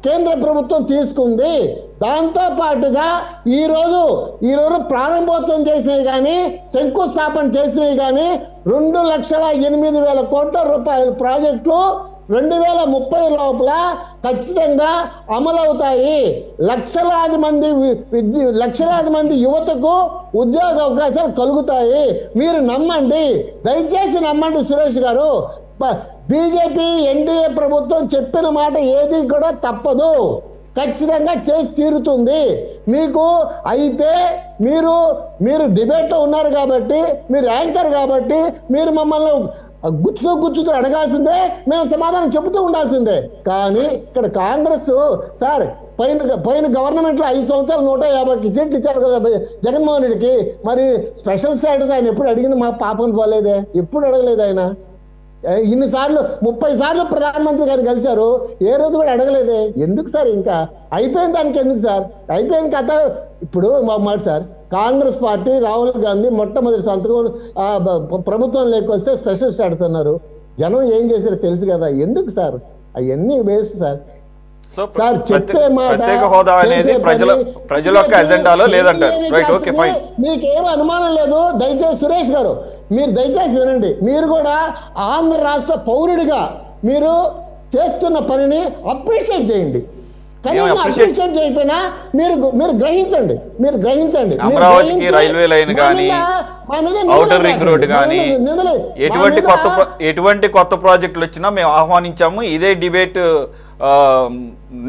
కేంద్ర ప్రభుత్వం తీసుకుంది. దాంతో పాటుగా ఈరోజు ప్రారంభోత్సవం చేసినవి కానీ శంకుస్థాపన చేసినవి కానీ 2,08,000 కోట్ల రూపాయల ప్రాజెక్టులు 2030 లోపల ఖచ్చితంగా అమలవుతాయి. లక్షలాది మంది యువతకు ఉద్యోగ అవకాశాలు కలుగుతాయి. మీరు నమ్మండి, దయచేసి నమ్మండి సురేష్ గారు. బీజేపీ ఎన్డీఏ ప్రభుత్వం చెప్పిన మాట ఏది కూడా తప్పదు, ఖచ్చితంగా చేసి తీరుతుంది. మీకు అయితే మీరు డిబేట్లో ఉన్నారు కాబట్టి, మీరు యాంకర్ కాబట్టి మీరు మమ్మల్ని గుచ్చుతూ అడగాల్సిందే, మేము సమాధానం చెబుతూ ఉండాల్సిందే. కానీ ఇక్కడ కాంగ్రెస్ సార్ పైన గవర్నమెంట్లో 5 సంవత్సరాలు 150 సీట్లు ఇచ్చారు కదా జగన్మోహన్ రెడ్డికి. మరి స్పెషల్ స్టేటస్ ఆయన ఎప్పుడు అడిగిన మా పాపం పోలేదే, ఎప్పుడు అడగలేదు ఆయన. ఇన్నిసార్లు 30 సార్లు ప్రధానమంత్రి గారు కలిశారు, ఏ రోజు కూడా అడగలేదే. ఎందుకు సార్? ఇంకా అయిపోయిన దానికి ఎందుకు సార్? అయిపోయిన కథ. ఇప్పుడు మా మాట సార్, కాంగ్రెస్ పార్టీ రాహుల్ గాంధీ మొట్టమొదటి సంతకం ప్రభుత్వం లేకొస్తే స్పెషల్ స్టేటస్ అన్నారు. జనం ఏం చేశారో తెలుసు కదా. ఎందుకు సార్? అవన్నీ వేస్ట్ సార్. సార్ చెప్పే మాట మీకేం అనుమానం లేదు. దయచేసి సురేష్ గారు మీరు దయచేసి వినండి. మీరు కూడా ఆంధ్ర రాష్ట్ర పౌరుడిగా మీరు చేస్తున్న పనిని అప్రిషియేట్ చేయండి. కనీసం అప్రిషియేట్ చేయకపోయినా మీరు గ్రహించండి. అమరావతికి రైల్వే లైన్ కానీ ఔటర్ రింగ్ రోడ్ కానీ ఎటువంటి కొత్త ప్రాజెక్టులు వచ్చినా మేము ఆహ్వానించాము. ఇదే డిబేట్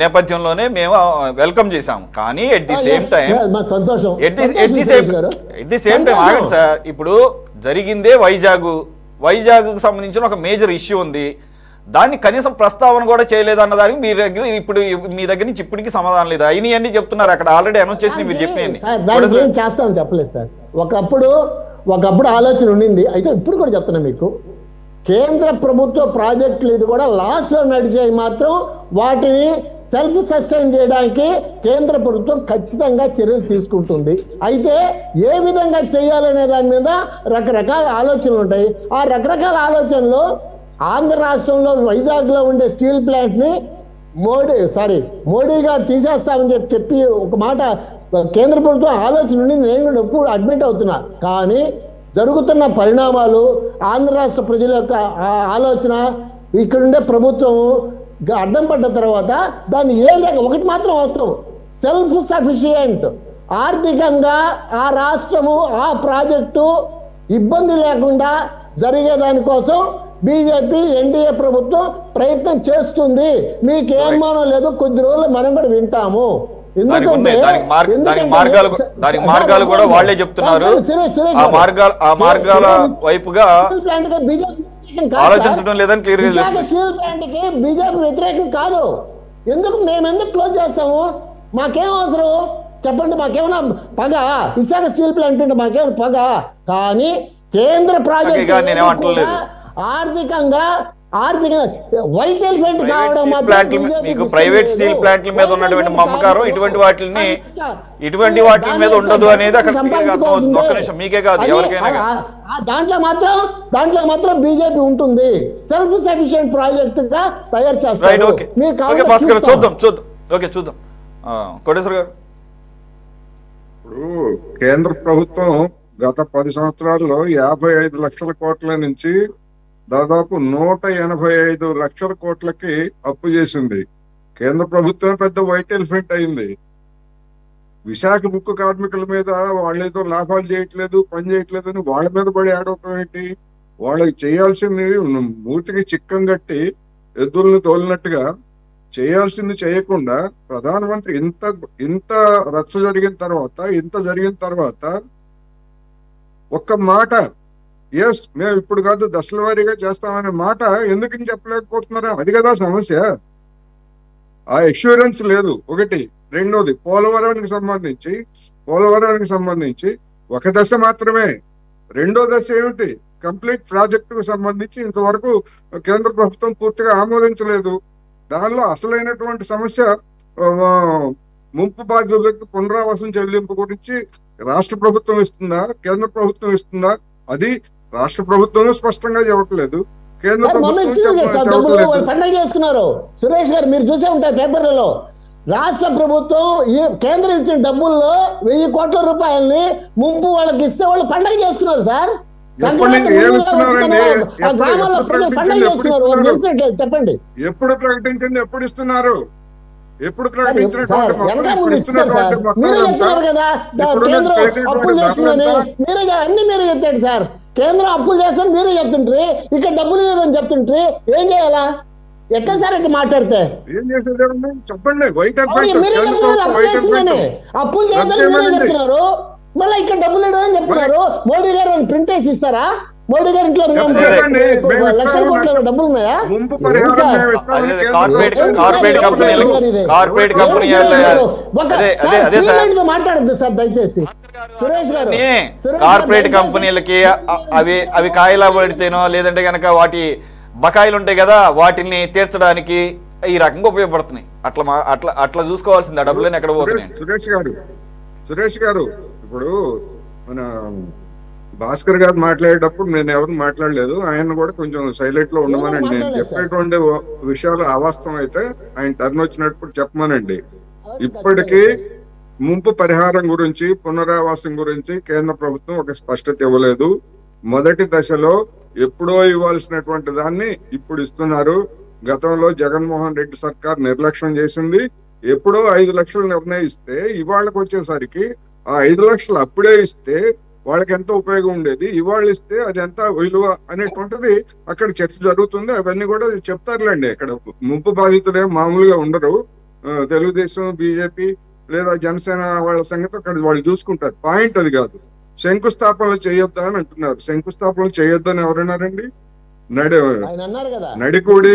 నేపథ్యంలోనే మేము వెల్కమ్ చేశాము. కానీ ఎట్ ది సేమ్ టైం ఆగండి సార్, ఇప్పుడు జరిగిందే వైజాగ్ సంబంధించిన ఒక మేజర్ ఇష్యూ ఉంది. దాన్ని కనీసం ప్రస్తావన కూడా చేయలేదు అన్న దానికి మీ దగ్గర నుంచి ఇప్పటికీ సమాధానం లేదు. అయినవన్నీ చెప్తున్నారు, అక్కడ ఆల్రెడీ అనౌన్స్ చేసి మీరు చెప్పినవి చేస్తామని చెప్పలేదు సార్. ఒకప్పుడు ఆలోచన ఉండింది. అయితే ఇప్పుడు కూడా చెప్తున్నా మీకు, కేంద్ర ప్రభుత్వ ప్రాజెక్టులు ఇది కూడా లాస్ట్లో నడిచేవి మాత్రం వాటిని సెల్ఫ్ సస్టైన్ చేయడానికి కేంద్ర ప్రభుత్వం ఖచ్చితంగా చర్యలు తీసుకుంటుంది. అయితే ఏ విధంగా చేయాలనే దాని మీద రకరకాల ఆలోచనలు ఉంటాయి. ఆ రకరకాల ఆలోచనలు ఆంధ్ర రాష్ట్రంలో వైజాగ్లో ఉండే స్టీల్ ప్లాంట్ని మోడీ గారు తీసేస్తామని చెప్పి ఒక మాట కేంద్ర ప్రభుత్వం ఆలోచన ఉండింది. నేను కూడా ఎప్పుడు అడ్మిట్ అవుతున్నా. కానీ జరుగుతున్న పరిణామాలు, ఆంధ్ర రాష్ట్ర ప్రజల యొక్క ఆలోచన, ఇక్కడుండే ప్రభుత్వం అడ్డం పడ్డ తర్వాత దాన్ని ఏ విధంగా ఒకటి మాత్రం వాస్తవం, సెల్ఫ్ సఫిషియంట్ ఆర్థికంగా ఆ రాష్ట్రము ఆ ప్రాజెక్టు ఇబ్బంది లేకుండా జరిగే దానికోసం బీజేపీ ఎన్డీఏ ప్రభుత్వం ప్రయత్నం చేస్తుంది. మీకు ఏ అనుమానం లేదు, కొద్ది రోజులు మనం కూడా వింటాము. దానికి మార్గాలు కూడా వాళ్ళే చెప్తున్నారు. ఆ మార్గాల వైపుగా ఆలోచించడం లేదని క్లియర్ గా స్టీల్ ప్లాంట్ కి బీజేపీ వ్యతిరేకం కాదు. మేము క్లోజ్ చేస్తాము? మాకేం అవసరం చెప్పండి? మాకేమైనా పగ? విశాఖ స్టీల్ ప్లాంట్ ఉంటే మాకేమైనా పగ? కానీ కేంద్ర ప్రాజెక్ట్ ఆర్థికంగా వైట్ ఎలిఫెంట్ కావడం మీకు ప్రైవేట్ స్టీల్ ప్లాంట్ల మీద ఉన్నటువంటి మమకారం ఇటువంటి వాటి మీద ఉండదు అనేది అక్కడ మీకే కాదు ఎవరికైనా. దాంట్లో మాత్రం బీజేపీ ఉంటుంది. సెల్ఫ్ సఫిషియెంట్ ప్రాజెక్ట్ గా తయారు చేస్తారు. చూద్దాం కోటేశ్వర గారు. ఇప్పుడు కేంద్ర ప్రభుత్వం గత 10 సంవత్సరాల్లో 55 లక్షల కోట్ల నుంచి దాదాపు 185 లక్షల కోట్లకి అప్పు చేసింది. కేంద్ర ప్రభుత్వం పెద్ద వైట్ ఎలిఫెంట్ అయింది. విశాఖ ముక్కు కార్మికుల మీద వాళ్ళేదో లాభాలు చేయట్లేదు, పని చేయట్లేదు అని వాళ్ళ మీద పడి ఆడవటం ఏంటి? వాళ్ళకి చేయాల్సింది మూతికి చిక్కం కట్టి ఎద్దుల్ని తోలినట్టుగా చేయాల్సింది చేయకుండా ప్రధానమంత్రి ఇంత రచ్చ జరిగిన తర్వాత ఒక్క మాట ఎస్ మేము ఇప్పుడు కాదు దశల వారీగా చేస్తామనే మాట ఎందుకు చెప్పలేకపోతున్నారా? అది కదా సమస్య. ఆ ఎష్యూరెన్స్ లేదు ఒకటి. రెండోది పోలవరానికి సంబంధించి ఒక దశ మాత్రమే. రెండో దశ ఏమిటి? కంప్లీట్ ప్రాజెక్టుకు సంబంధించి ఇంతవరకు కేంద్ర ప్రభుత్వం పూర్తిగా ఆమోదించలేదు. దానిలో అసలైనటువంటి సమస్య ముంపు బాధ్యులకు పునరావాసం చెల్లింపు గురించి రాష్ట్ర ప్రభుత్వం ఇస్తుందా, కేంద్ర ప్రభుత్వం ఇస్తుందా? అది రాష్ట్ర ప్రభుత్వం స్పష్టంగా చెప్పట్లేదు, కేంద్ర ప్రభుత్వం పండగ చేసుకున్నారు. సురేష్ గారు మీరు చూసే ఉంటారు పేపర్లలో. రాష్ట్ర ప్రభుత్వం కేంద్రం ఇచ్చిన డబ్బుల్లో 1000 కోట్ల రూపాయలని ముంపు వాళ్ళకి ఇస్తే వాళ్ళు పండగ చేసుకున్నారు సార్. చెప్పండి ఎప్పుడు ప్రకటించింది, ఎప్పుడు ఇస్తున్నారు? ఎప్పుడు ప్రకటించినటువంటి మీరే చెప్తాడు సార్. కేంద్రం అప్పులు చేస్తాను మీరే చెప్తుంటారు, ఇక్కడ డబ్బులు లేదని చెప్తుంటారు. ఏం చేయాలా? ఎట్లా సార్ అట్లా మాట్లాడితే? చెప్పండి. అప్పులు చేస్తాను మీరే చెప్తున్నారు, మళ్ళీ ఇక్కడ డబ్బులు లేదని చెప్తున్నారు. మోడీ గారు ప్రింట్ వేసి ఇస్తారా? మోడీ గారి ఇంట్లో లక్షల కోట్ల డబ్బులు ఉన్నాయా? మాట్లాడద్దు సార్ దయచేసి. సురేష్ గారు, కార్పొరేట్ కంపెనీలకి అవి కాయలా పడితేనో లేదంటే కనుక వాటి బకాయిలు ఉంటాయి కదా, వాటిని తీర్చడానికి ఈ రకంగా ఉపయోగపడుతున్నాయి. అట్లా చూసుకోవాల్సింది. ఆ డబ్బులని ఎక్కడ పోతున్నాయి? సురేష్ గారు ఇప్పుడు మన భాస్కర్ గారు మాట్లాడేటప్పుడు నేను ఎవరు మాట్లాడలేదు, ఆయన కూడా కొంచెం సైలెంట్ లో ఉండమనండి. నేను చెప్పేటువంటి విషయాలు అవాస్తవం అయితే ఆయన టర్న్ వచ్చినప్పుడు చెప్పమనండి. ఇప్పటికీ ముంపు పరిహారం గురించి, పునరావాసం గురించి కేంద్ర ప్రభుత్వం ఒక స్పష్టత ఇవ్వలేదు. మొదటి దశలో ఎప్పుడో ఇవ్వాల్సినటువంటి దాన్ని ఇప్పుడు ఇస్తున్నారు. గతంలో జగన్మోహన్ రెడ్డి సర్కార్ నిర్లక్ష్యం చేసింది. ఎప్పుడో 5 లక్షలు నిర్ణయిస్తే ఇవాళకి వచ్చేసరికి ఆ 5 లక్షలు అప్పుడే ఇస్తే వాళ్ళకి ఎంత ఉపయోగం ఉండేది, ఇవాళ ఇస్తే అది ఎంత విలువ అనేటువంటిది అక్కడ చర్చ జరుగుతుంది. అవన్నీ కూడా చెప్తారులేండి. అక్కడ ముంపు బాధితులే మామూలుగా ఉండరు. తెలుగుదేశం, బీజేపీ లేదా జనసేన వాళ్ళ సంగతి అక్కడ వాళ్ళు చూసుకుంటారు. పాయింట్ అది కాదు. శంకుస్థాపనలు చేయొద్దా అని అంటున్నారు. శంకుస్థాపనలు చేయొద్దని ఎవరన్నారండి? నడికూడి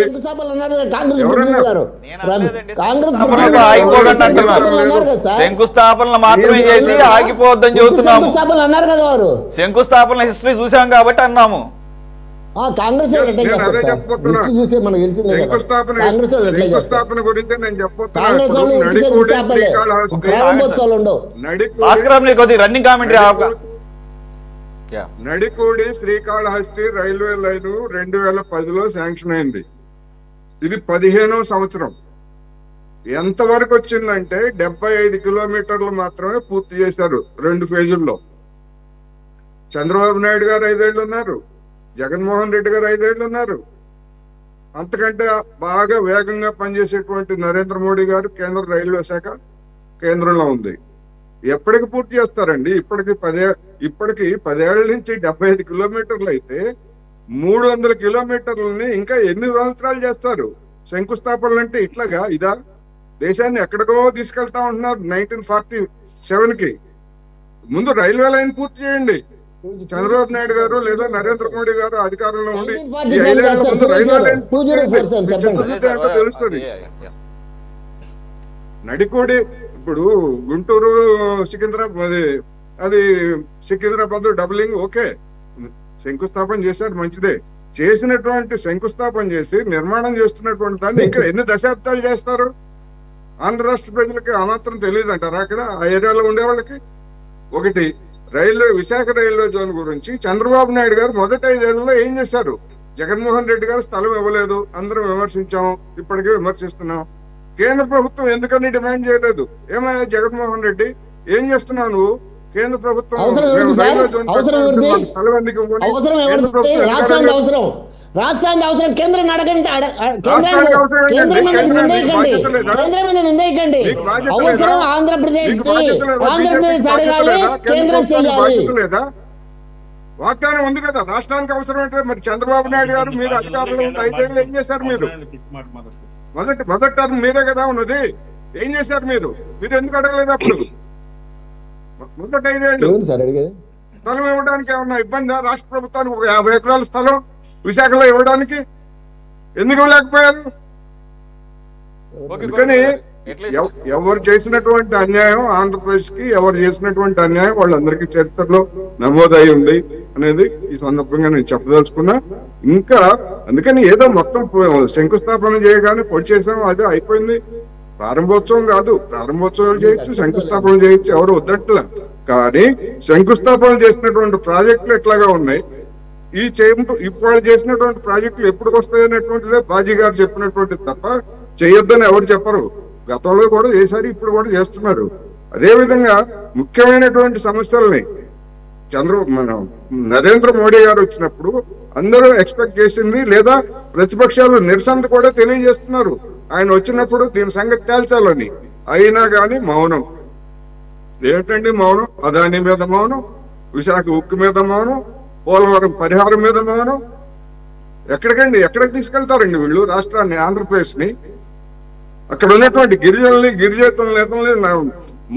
శంకుస్థాపనలు మాత్రమే చేసి ఆగిపోవద్దని చెబుతున్నాము. శంకుస్థాపన హిస్టరీ చూసాం కాబట్టి అన్నాము. శంకుస్థాపన గురించి నేను చెప్తున్నాను. Running commentary Nadikudi Srikalahasti railway line 2010లో శాంక్షన్ అయింది. ఇది 15వ సంవత్సరం. ఎంతవరకు వచ్చిందంటే 75 కిలోమీటర్లు మాత్రమే పూర్తి చేశారు 2 ఫేజుల్లో. చంద్రబాబు నాయుడు గారు 5 ఏళ్ళు ఉన్నారు, జగన్మోహన్ రెడ్డి గారు 5 ఏళ్ళు ఉన్నారు. అంతకంటే బాగా వేగంగా పనిచేసేటువంటి నరేంద్ర మోడీ గారు కేంద్ర రైల్వే శాఖ కేంద్రంలో ఉంది. ఎప్పటికి పూర్తి చేస్తారండి? ఇప్పటికి 10 ఏళ్ల నుంచి 75 కిలోమీటర్లు అయితే 300 కిలోమీటర్లని ఇంకా ఎన్ని సంవత్సరాలు చేస్తారు? శంకుస్థాపనలు అంటే ఇట్లాగా ఇదా? దేశాన్ని ఎక్కడికో తీసుకెళ్తా ఉంటున్నారు 1947కి. ముందు రైల్వే లైన్ పూర్తి చేయండి. చంద్రబాబు నాయుడు గారు లేదా నరేంద్ర మోడీ గారు అధికారంలో ఉండి ఈ 5 ఏళ్ల ముందు రైల్వే లైన్ తెలుస్తుంది. నడికోడి ఇప్పుడు గుంటూరు సికింద్రాబాద్, అది సికింద్రాబాద్ డబులింగ్ ఓకే, శంకుస్థాపన చేశారు, మంచిదే. చేసినటువంటి శంకుస్థాపన చేసి నిర్మాణం చేస్తున్నటువంటి దాన్ని ఇంకా ఎన్ని దశాబ్దాలు చేస్తారు? ఆంధ్ర రాష్ట్ర ప్రజలకి ఆ మాత్రం తెలియదు అంటారా? అక్కడ ఆ ఏరియాలో ఉండే వాళ్ళకి. ఒకటి, విశాఖ రైల్వే జోన్ గురించి చంద్రబాబు నాయుడు గారు మొదటి 5 ఏళ్లలో ఏం చేశారు? జగన్మోహన్ రెడ్డి గారు స్థలం ఇవ్వలేదు, అందరం విమర్శించాం, ఇప్పటికీ విమర్శిస్తున్నాం. కేంద్ర ప్రభుత్వం ఎందుకని డిమాండ్ చేయలేదు? ఏమయ్యా జగన్మోహన్ రెడ్డి, ఏం చేస్తున్నావు నువ్వు? కేంద్ర ప్రభుత్వం రాష్ట్రానికి అవసరం, కేంద్రం అడగండి, అవసరం ఆంధ్రప్రదేశ్ అడగాలి, కేంద్రం చేయాలి. వాగ్దానం ఉంది కదా రాష్ట్రానికి అవసరం అంటే. మరి చంద్రబాబు నాయుడు గారు మీరు అధికారంలో ఉంటే 5 ఏళ్ళు ఏం చేశారు? మీరు మొదటి టర్మ్ మీరే కదా ఉన్నది, ఏం చేశారు మీరు? మీరు ఎందుకు అడగలేదు అప్పుడు? మొదటి 5 ఏళ్ళు స్థలం ఇవ్వడానికి ఏమన్నా ఇబ్బందా రాష్ట్ర ప్రభుత్వానికి? ఒక 50 ఎకరాల స్థలం విశాఖలో ఇవ్వడానికి ఎందుకు ఇవ్వలేకపోయారు? అందుకని ఎవరు చేసినటువంటి అన్యాయం ఆంధ్రప్రదేశ్ కి, ఎవరు చేసినటువంటి అన్యాయం వాళ్ళందరికీ చరిత్రలో నమోదై ఉంది అనేది ఈ సందర్భంగా నేను చెప్పదలుచుకున్నా. ఇంకా అందుకని ఏదో మొత్తం శంకుస్థాపన చేయగానే పొడి చేసాం, అదే అయిపోయింది. ప్రారంభోత్సవం కాదు, ప్రారంభోత్సవాలు చేయొచ్చు, శంకుస్థాపన చేయొచ్చు, ఎవరు వద్దట్లా. కానీ శంకుస్థాపన చేసినటువంటి ప్రాజెక్టులు ఎట్లాగా ఉన్నాయి, ఇప్పుడు చేసినటువంటి ప్రాజెక్టులు ఎప్పుడు వస్తాయి అనేటువంటిదే బాజీ గారు చెప్పినటువంటిది తప్ప చేయొద్దని ఎవరు చెప్పరు. గతంలో కూడా చేశారు, ఇప్పుడు కూడా చేస్తున్నారు. అదే విధంగా ముఖ్యమైనటువంటి సమస్యల్ని మన నరేంద్ర మోడీ గారు వచ్చినప్పుడు అందరూ ఎక్స్పెక్ట్ చేసింది, లేదా ప్రతిపక్షాలు నిరసన కూడా తెలియజేస్తున్నారు ఆయన వచ్చినప్పుడు దీని సంగతి తేల్చాలని. అయినా కానీ మౌనం. ఏమిటండి మౌనం? అదాని మీద మౌనం, విశాఖ ఉక్కు మీద మౌనం, పోలవరం పరిహారం మీద మౌనం. ఎక్కడికండి, ఎక్కడికి తీసుకెళ్తారండి వీళ్ళు రాష్ట్రాన్ని, ఆంధ్రప్రదేశ్ ని? అక్కడ ఉన్నటువంటి గిరిజనుల్ని, గిరిజేతల నేతల్ని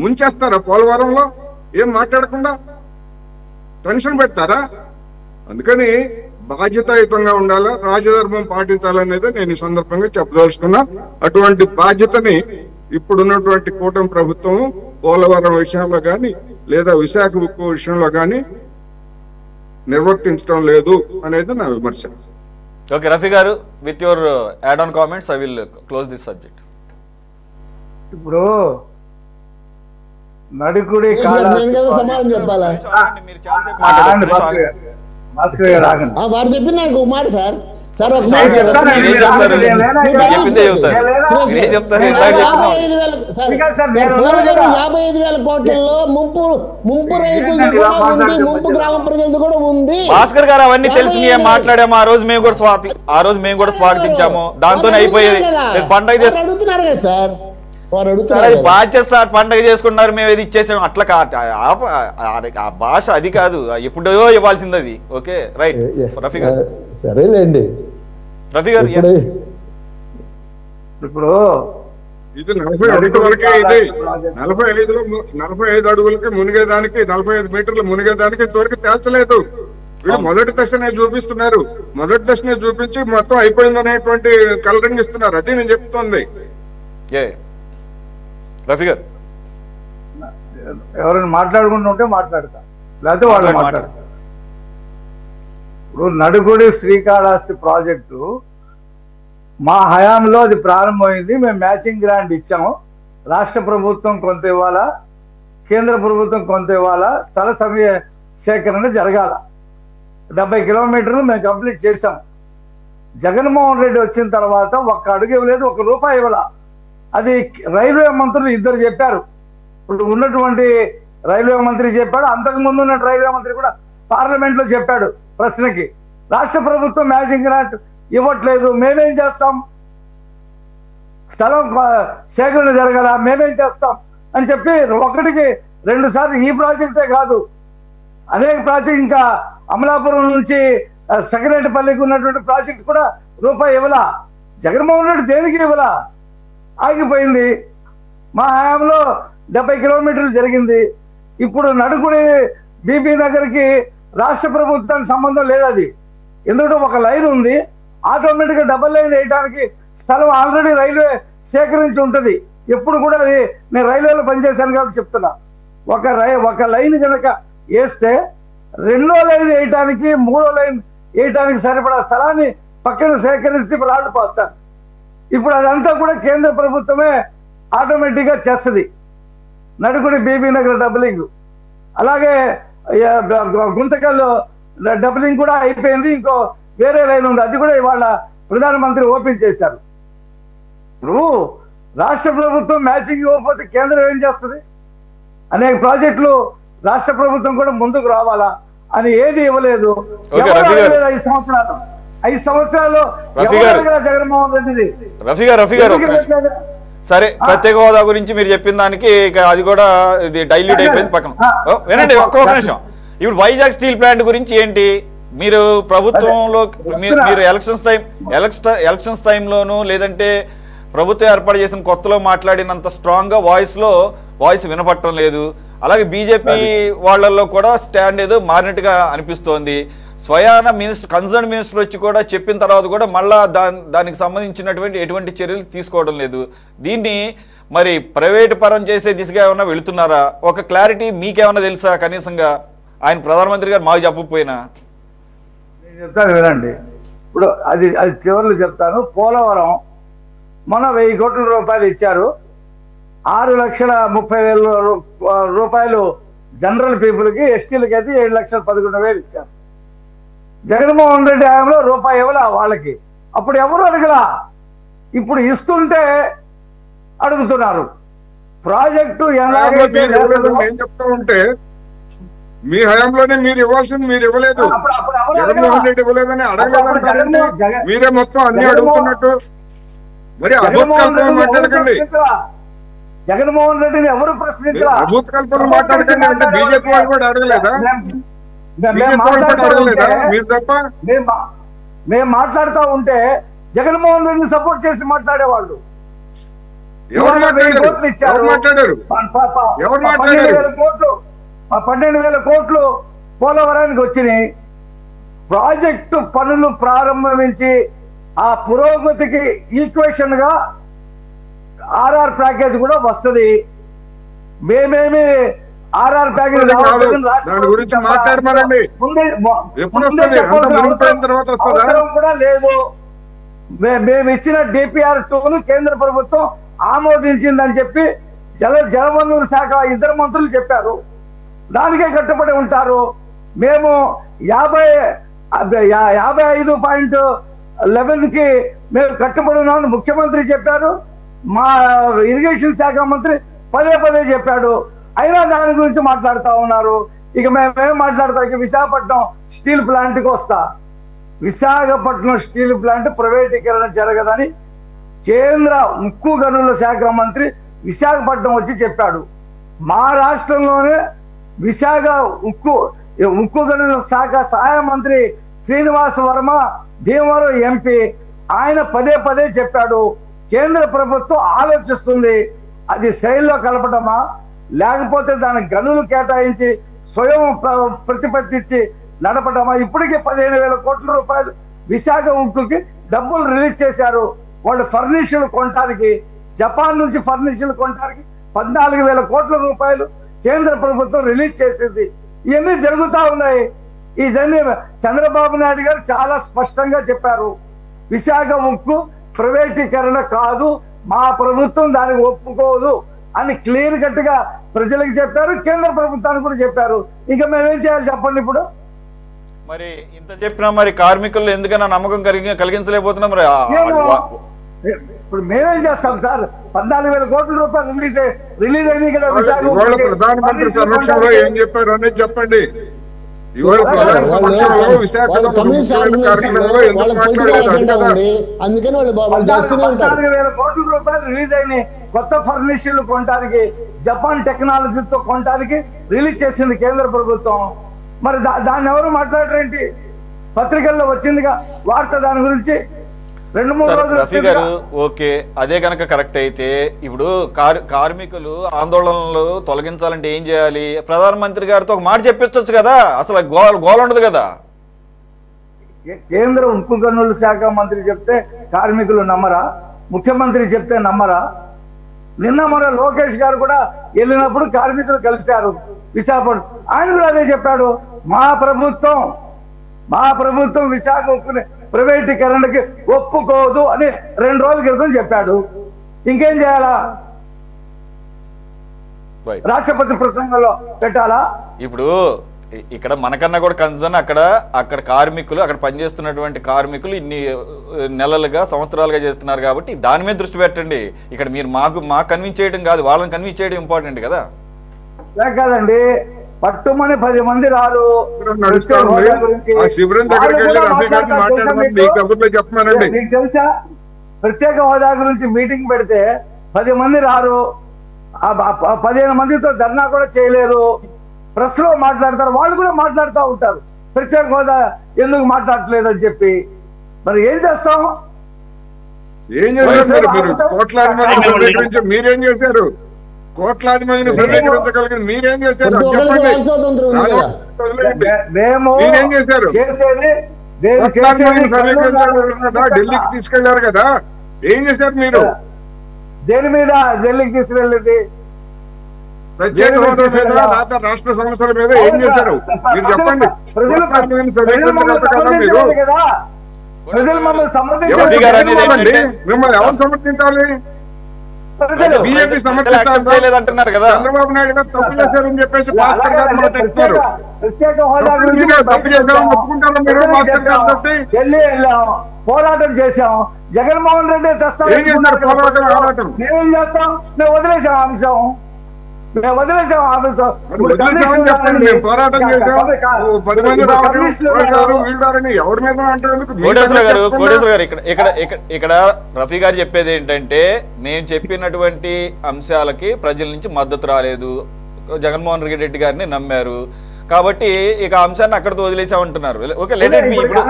ముంచేస్తారా పోలవరంలో? ఏం మాట్లాడకుండా టెన్షన్ పెడతారా? అందుకని బాధ్యతాయుతంగా ఉండాలా, రాజధర్మం పాటించాలనేది నేను ఈ సందర్భంగా చెప్పదలుచుకున్నా. అటువంటి బాధ్యతని ఇప్పుడున్నటువంటి కూటమి ప్రభుత్వం పోలవరం విషయంలో కానీ లేదా విశాఖ ఉక్కు విషయంలో కానీ నిర్వర్తించడం లేదు అనేది నా విమర్శ. ఓకే రఫీ గారు, with your add on comments I will close this subject. ఇప్పుడు నడుకుడి సమాధానం చెప్పాలా? వారు చెప్పింది నాకు ఒక మాట సార్. సార్ ఒక మాట, 55,000 కోట్లలో ముంపు రైతులు కూడా ఉంది, ముంపు గ్రామ ప్రజలది కూడా ఉంది. భాస్కర్ గారు అవన్నీ తెలిసి మాట్లాడాము. ఆ రోజు మేము కూడా స్వాగతించాము. దాంతోనే అయిపోయేది. పండగ అడుగుతున్నారు కదా సార్, బాధ్యత సార్, పండగ చేసుకుంటున్నారు, మేము ఏది ఇచ్చేసాం అట్లా కాదు. ఆ భాష అది కాదు, ఎప్పుడో ఇవ్వాల్సింది అది. ఓకే రైట్ రఫీ గారు. సరేలేండి రఫీ గారు. ఇప్పుడు ఇది 41 వరకే. ఇది 45 అడుగులకి మునిగేదానికి, 45 మీటర్లు మునిగేదానికి ఇంతవరకు తేల్చలేదు. వీళ్ళు మొదటి దశనే చూపిస్తున్నారు. మొదటి దశనే చూపించి మొత్తం అయిపోయిందనేటువంటి కలరింగ్ ఇస్తున్నారు. అది నేను చెప్తోంది. రఫీ గారు, ఎవరైనా మాట్లాడుకుంటుంటే మాట్లాడతా, లేకపోతే వాళ్ళు మాట్లాడతారు. ఇప్పుడు నడుగుడి శ్రీకాళహస్తి ప్రాజెక్టు మా హయాంలో అది ప్రారంభమైంది. మేము మ్యాచింగ్ గ్రాంట్ ఇచ్చాము. రాష్ట్ర ప్రభుత్వం కొంత ఇవ్వాలా, కేంద్ర ప్రభుత్వం కొంత ఇవ్వాలా, స్థల సేకరణ జరగాల. 70 కిలోమీటర్లు మేము కంప్లీట్ చేసాం. జగన్మోహన్ రెడ్డి వచ్చిన తర్వాత ఒక్క అడుగు ఇవ్వలేదు, ₹1 ఇవ్వాల. అది రైల్వే మంత్రులు 2 చెప్పారు. ఇప్పుడు ఉన్నటువంటి రైల్వే మంత్రి చెప్పాడు, అంతకు ముందు ఉన్న రైల్వే మంత్రి కూడా పార్లమెంట్ లో చెప్పాడు ప్రశ్నకి. రాష్ట్ర ప్రభుత్వం మ్యాచింగ్ గ్రాంట్ ఇవ్వట్లేదు, మేమేం చేస్తాం? స్థలం సేకరణ జరగాల, మేమేం చేస్తాం అని చెప్పి 1కి 2 సార్లు ఈ ప్రాజెక్టే కాదు అనేక ప్రాజెక్ట్, ఇంకా అమలాపురం నుంచి సెక్రటరీపల్లికి ఉన్నటువంటి ప్రాజెక్ట్ కూడా రూపాయి ఇవ్వలా. జగన్మోహన్ రెడ్డి దేనికి ఇవ్వలా, ఆగిపోయింది. మా హయాంలో 70 కిలోమీటర్లు జరిగింది. ఇప్పుడు నడుకుడి బీబీ నగర్కి రాష్ట్ర ప్రభుత్వానికి సంబంధం లేదు. అది ఎందుకంటే ఒక లైన్ ఉంది, ఆటోమేటిక్గా డబల్ లైన్ వేయడానికి స్థలం ఆల్రెడీ రైల్వే సేకరించి ఉంటుంది. ఎప్పుడు కూడా అది నేను రైల్వేలో పనిచేశాను కాబట్టి చెప్తున్నా. ఒక లైన్ కనుక వేస్తే రెండో లైన్ వేయటానికి మూడో లైన్ వేయటానికి సరిపడా స్థలాన్ని పక్కన సేకరించి రాళ్ళు పోస్తారు. ఇప్పుడు అదంతా కూడా కేంద్ర ప్రభుత్వమే ఆటోమేటిక్గా చేస్తుంది. నడుకుడి బీబీ నగర్ డబలింగ్, అలాగే గుంతకల్లో డబలింగ్ కూడా అయిపోయింది. ఇంకో వేరే లైన్ ఉంది, అది కూడా ఇవాళ ప్రధానమంత్రి ఓపెన్ చేశారు. ఇప్పుడు రాష్ట్ర ప్రభుత్వం మ్యాచింగ్ ఇవ్వకపోతే కేంద్రం ఏం చేస్తుంది? అనేక ప్రాజెక్టులు రాష్ట్ర ప్రభుత్వం కూడా ముందుకు రావాలా అని ఏది ఇవ్వలేదు. 5 సంవత్సరాలు జగన్మోహన్ రెడ్డి. రఫీ గారు సరే, ప్రత్యేక హోదా గురించి మీరు చెప్పిన దానికి ఇక అది కూడా ఇది డైల్యూట్ అయిపోయింది పక్కన. వినండి ఒక్క నిమిషం. ఇప్పుడు వైజాగ్ స్టీల్ ప్లాంట్ గురించి ఏంటి? మీరు ప్రభుత్వంలో మీరు ఎలక్షన్స్ టైంలోను లేదంటే ప్రభుత్వం ఏర్పాటు చేసిన కొత్తలో మాట్లాడినంత స్ట్రాంగ్ గా వాయిస్ వినపడటం లేదు. అలాగే బీజేపీ వాళ్ళల్లో కూడా స్టాండ్ ఏదో మారినట్టుగా అనిపిస్తోంది. స్వయాన కన్సర్న్ మినిస్టర్ వచ్చి కూడా చెప్పిన తర్వాత కూడా మళ్ళా దానికి సంబంధించినటువంటి ఎటువంటి చర్యలు తీసుకోవడం లేదు. దీన్ని మరి ప్రైవేటు పరం చేసే దిశగా ఏమైనా వెళుతున్నారా? ఒక క్లారిటీ మీకేమైనా తెలుసా? కనీసంగా ఆయన ప్రధానమంత్రి గారు మాకు చెప్పకపోయినా. నేను చెప్తాను వినండి. ఇప్పుడు అది చివరిలో చెప్తాను. పోలవరం మొన్న 1000 కోట్ల రూపాయలు ఇచ్చారు. 6,30,000 రూపాయలు జనరల్ పీపుల్కి, ఎస్టీలకి అయితే 7,11,000 ఇచ్చారు. జగన్మోహన్ రెడ్డి హయాంలో రూపాయి ఇవ్వలా వాళ్ళకి. అప్పుడు ఎవరు అడగలా, ఇప్పుడు ఇస్తుంటే అడుగుతున్నారు. ప్రాజెక్టు ఎలాగైతే చెప్తా ఉంటే మీ హయాంలోనే మీరు ఇవ్వాల్సింది మీరు ఇవ్వలేదు, జగన్మోహన్ రెడ్డి ఇవ్వలేదని అడగలేదంటారండి. మీరే మొత్తం అన్ని అడుగుతున్నట్టు. మరి అభూత కల్పన మాట్లాడకండి. జగన్మోహన్ రెడ్డిని ఎవరు ప్రశ్నించలా. అభూత కల్పన మాట్లాడకండి. అంటే బీజేపీ వాళ్ళు కూడా అడగలేదా? మేము మాట్లాడుతూ ఉంటే జగన్మోహన్ రెడ్డిని సపోర్ట్ చేసి మాట్లాడేవాళ్ళు. 12,000 కోట్లు పోలవరానికి వచ్చినాయి. ప్రాజెక్టు పనులు ప్రారంభించి ఆ పురోగతికి ఈక్వేషన్ గా ఆర్ఆర్ ప్యాకేజ్ కూడా వస్తుంది. మేమేమి ఆర్ఆర్ ప్యాకేజ్ గురించి మాట్లాడమనండి. అవసరం కూడా లేదు. మేము ఇచ్చిన డిపిఆర్ 2ను కేంద్ర ప్రభుత్వం ఆమోదించిందని చెప్పి జలవనరుల శాఖ 2 మంత్రులు చెప్పారు. దానికే కట్టుబడి ఉంటారు. మేము 55.11కి మేము కట్టుబడి ఉన్నామని ముఖ్యమంత్రి చెప్పారు. మా ఇరిగేషన్ శాఖ మంత్రి పదే చెప్పాడు. అయినా దాని గురించి మాట్లాడుతూ ఉన్నారు. ఇక మేమేం మాట్లాడతాం? ఇక విశాఖపట్నం స్టీల్ ప్లాంట్కి వస్తా. విశాఖపట్నం స్టీల్ ప్లాంట్ ప్రైవేటీకరణ జరగదని కేంద్ర ఉక్కు గనుల శాఖ మంత్రి విశాఖపట్నం వచ్చి చెప్పాడు. మా రాష్ట్రంలోనే విశాఖ ఉక్కు గనుల శాఖ సహాయ మంత్రి శ్రీనివాస్ వర్మ, భీమవరం ఎంపీ, ఆయన పదే చెప్పాడు. కేంద్ర ప్రభుత్వం ఆలోచిస్తుంది. అది శైలిలో కలపటమా, లేకపోతే దానికి గనులు కేటాయించి స్వయం ప్రతిపత్తించి నడపటమా? ఇప్పటికే 15,000 కోట్ల రూపాయలు విశాఖ ఉక్కుకి డబ్బులు రిలీజ్ చేశారు. వాళ్ళు ఫర్నిషన్లు కొనడానికి, జపాన్ నుంచి ఫర్నిషన్లు కొనడానికి 14,000 కోట్ల రూపాయలు కేంద్ర ప్రభుత్వం రిలీజ్ చేసింది. ఇవన్నీ జరుగుతూ ఉన్నాయి. ఇవన్నీ చంద్రబాబు నాయుడు గారు చాలా స్పష్టంగా చెప్పారు. విశాఖ ఉక్కు ప్రైవేటీకరణ కాదు, మా ప్రభుత్వం దానికి ఒప్పుకోదు అని క్లియర్ కట్ గా ప్రజలకు చెప్పారు. కేంద్ర ప్రభుత్వానికి కూడా చెప్పారు. ఇంకా మేమేం చేయాలి చెప్పండి? ఇప్పుడు మరి ఇంత చెప్పినా మరి కార్మికులు ఎందుకన్నా నమ్మకం కలిగించలేకపోతున్నాం. మరి ఇప్పుడు మేమేం చేస్తాం సార్? 14,000 కోట్ల రూపాయలు రిలీజ్ అయింది కదా విశాఖ. ప్రధానమంత్రి సమక్షంలో ఏం చెప్పారు అనేది చెప్పండి. ఇవాళ ప్రధాన సమక్షంలో విశాఖలో కార్యక్రమంలో ఎందుకు మాట్లాడలేదు? అందుకని 14,000 కోట్ల రూపాయలు రిలీజ్ అయినాయి. కొత్త ఫర్నిచర్లు కొనడానికి, జపాన్ టెక్నాలజీతో కొనడానికి రిలీజ్ చేసింది కేంద్ర ప్రభుత్వం. మరి దాన్ని ఎవరు మాట్లాడరేంటి? పత్రికల్లో వచ్చిందిగా వార్త దాని గురించి 2-3 రోజులు రఫీ గారు ఓకే, అదే కనుక కరెక్ట్ అయితే ఇప్పుడు కార్మికులు ఆందోళనలు తొలగించాలంటే ఏం చేయాలి? ప్రధానమంత్రి గారితో ఒక మాట చెప్పించవచ్చు కదా, అసలు గోల ఉండదు కదా. కేంద్ర ఉక్కు గనుల శాఖ మంత్రి చెప్తే కార్మికులు నమ్మరా? ముఖ్యమంత్రి చెప్తే నమ్మరా? నిన్న మన లోకేష్ గారు కూడా వెళ్ళినప్పుడు కార్మికులు కలిశారు విశాఖపట్నం, ఆయన కూడా అదే చెప్పాడు, మా ప్రభుత్వం విశాఖ ఉక్కుని ప్రైవేటీకరణకి ఒప్పుకోదు అని 2 రోజుల క్రితం చెప్పాడు. ఇంకేం చేయాలా? రాష్ట్రపతి ప్రసంగంలో పెట్టాలా? ఇప్పుడు ఇక్కడ మనకన్నా కూడా కన్సర్న్ అక్కడ కార్మికులు, అక్కడ పనిచేస్తున్నటువంటి కార్మికులు ఇన్ని నెలలుగా సంవత్సరాలుగా చేస్తున్నారు కాబట్టి దాని మీద దృష్టి పెట్టండి. ఇక్కడ మీరు మాకు కన్విన్స్ చేయడం కాదు, వాళ్ళని కన్విన్స్ చేయడం ఇంపార్టెంట్ కదా. కాదండి, పట్టుమని 10 మంది రారు. మీకు తెలుసా, ప్రత్యేక హోదా గురించి మీటింగ్ పెడితే 10 మంది రారు, 15 మందితో ధర్నా కూడా చేయలేరు. ప్రెస్ లో మాట్లాడతారు, వాళ్ళు కూడా మాట్లాడుతూ ఉంటారు ప్రత్యేక హోదా ఎందుకు మాట్లాడట్లేదని చెప్పి. మరి ఏం చేస్తాం? కోట్లాది మంది సమీకరించి మీరేం చేశారు? కోట్లాది మందిని సమీకరించగలిగిన మీరేం చేశారు? మేము చేసేది ఢిల్లీకి తీసుకెళ్లారు కదా, ఏం చేశారు మీరు? దేని మీద ఢిల్లీకి తీసుకెళ్ళింది? ప్రత్యేక హోదా మీద, రాష్ట్ర సమస్యల మీద ఏం చేశారు మీరు చెప్పండి. ప్రజలు మమ్మల్ని మిమ్మల్ని ఎవరు సమర్థించాలి? బీజేపీ సమర్థించాలంటున్నారు కదా. చంద్రబాబు నాయుడు గారు తప్పు చేశారని చెప్పేసి భాస్కర్ గారు మాట్లాడుతున్నారు. ప్రత్యేక హోదా గురించి తప్పు చేశారని ఒప్పుకుంటారు మీరు భాస్కర్ గారు తోటి. వెళ్ళాం, పోరాటం చేశాం. జగన్మోహన్ రెడ్డి పోరాటం మేమేం చేస్తాం? మేము వదిలేసాం అంశం, పోరాటం చేశాం. 10 మంది ఎవరి మీద కోటేశ్వర గారు ఇక్కడ రఫీ గారు చెప్పేది ఏంటంటే, మేము చెప్పినటువంటి అంశాలకి ప్రజల నుంచి మద్దతు రాలేదు, జగన్మోహన్ రెడ్డి గారిని నమ్మారు కాబట్టి ఇక అంశాన్ని అక్కడితో వదిలేసామంటున్నారు. ఓకే, ఇప్పుడు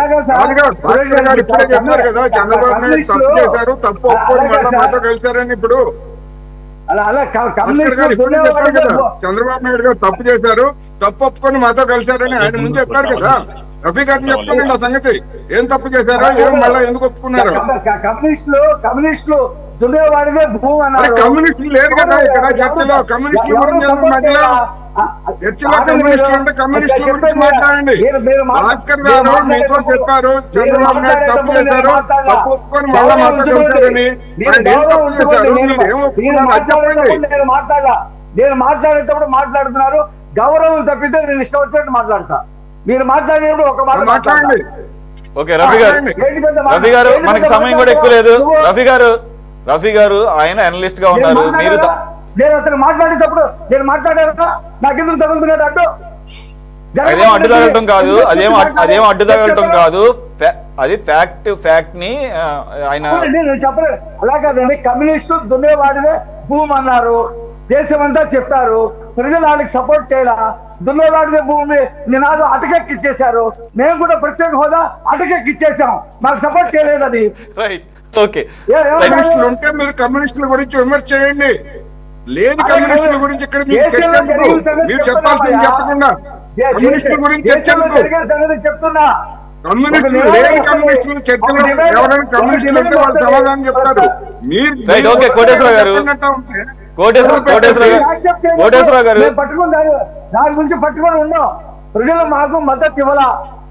చెప్పారు కదా, చంద్రబాబు నాయుడు తప్పు చేశారు, తప్పు ఒప్పుకొని మళ్ళీ మాతో కలిశారని. ఇప్పుడు చంద్రబాబు నాయుడు గారు తప్పు చేశారు, తప్పు ఒప్పుకొని మాతో కలిశారని ఆయన ముందు చెప్పారు కదా. రఫీ గారిని చెప్తానండి ఆ సంగతి, ఏం తప్పు చేశారో, ఏం మళ్ళీ ఎందుకు ఒప్పుకున్నారు? కమ్యూనిస్టులు దున్నేవాడిదే భూమి అన్నారు. కమ్యూనిస్టులు లేరు కదా ఇక్కడ చర్చలో. కమ్యూనిస్టుల గురించి మధ్యలో చర్చలో కమ్యూనిస్టులు అంటే కమ్యూనిస్టుల గురించి మాట్లాడండి. భాస్కర్ గారు మీతో చెప్పారు చంద్రబాబు నాయుడు తప్పు చేశారు, తప్పు ఒప్పుకొని మళ్ళా మాతో కలిశారని. ఏం తప్పు చేశారు, మీరు ఏం ఒప్పుకున్నారు చెప్పండి. నేను మాట్లాడేటప్పుడు మాట్లాడుతున్నారు, గౌరవం తప్పితే నేను ఇష్టం వచ్చినట్టు మాట్లాడతా. మీరు మాట్లాడేటప్పుడు ఒక మాట మాట్లాడండి. ఓకే రఫీ గారు మనకి సమయం కూడా ఎక్కువ లేదు. రఫీ గారు ఆయన అనలిస్ట్ గా ఉన్నారు. మీరు నేను అతను మాట్లాడేటప్పుడు నేను మాట్లాడారా? నాకెందుకు తగులుతున్నాడు అడ్డు? అదేం అడ్డు తగలటం కాదు, అదేం అడ్డు తగలటం కాదు, అది ఫ్యాక్ట్ ని ఆయన నేను చెప్పలేదు. అలా కాదండి, కమ్యూనిస్టు దున్నేవాడిదే భూమి అన్నారు, దేశమంతా చెప్తారు, ప్రజలు వాళ్ళకి సపోర్ట్ చేయాల. దున్నేవాడిదే భూమి నినాదం అటకెక్కిచ్చేశారు. మేము కూడా ప్రత్యేక హోదా అటకెక్కిచ్చేసాం, మాకు సపోర్ట్ చేయలేదని. Right, okay. కమ్యూనిస్టులు ఉంటే మీరు కమ్యూనిస్టుల గురించి విమర్శ చేయండి, లేని కమ్యూనిస్టుల గురించి ఇక్కడ మీరు చర్చ మీరు చెప్పాల్సింది చెప్పకుండా కమ్యూనిస్టుల గురించి చెప్తున్నా. కమ్యూనిస్టులు లేని కమ్యూనిస్టులు చర్చలో ఎవరైనా కమ్యూనిస్టులు అంటే వాళ్ళు సమాధానం చెప్తారు. కోటేశ్వర గారు దాని గురించి పట్టుకొని ఉన్నాం. ప్రజలు మాకు మద్దతు ఇవ్వాల.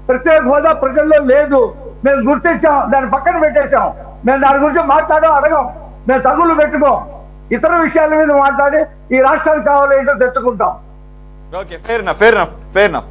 ప్రత్యేక హోదా ప్రజల్లో లేదు, మేము గుర్తించాం, దాన్ని పక్కన పెట్టేశాం. మేము దాని గురించి అడగం, మేము తగులు పెట్టుకోం. ఇతర విషయాల మీద మాట్లాడి ఈ రాష్ట్రానికి కావాలి ఏంటో తెచ్చుకుంటాం. Okay, fair enough.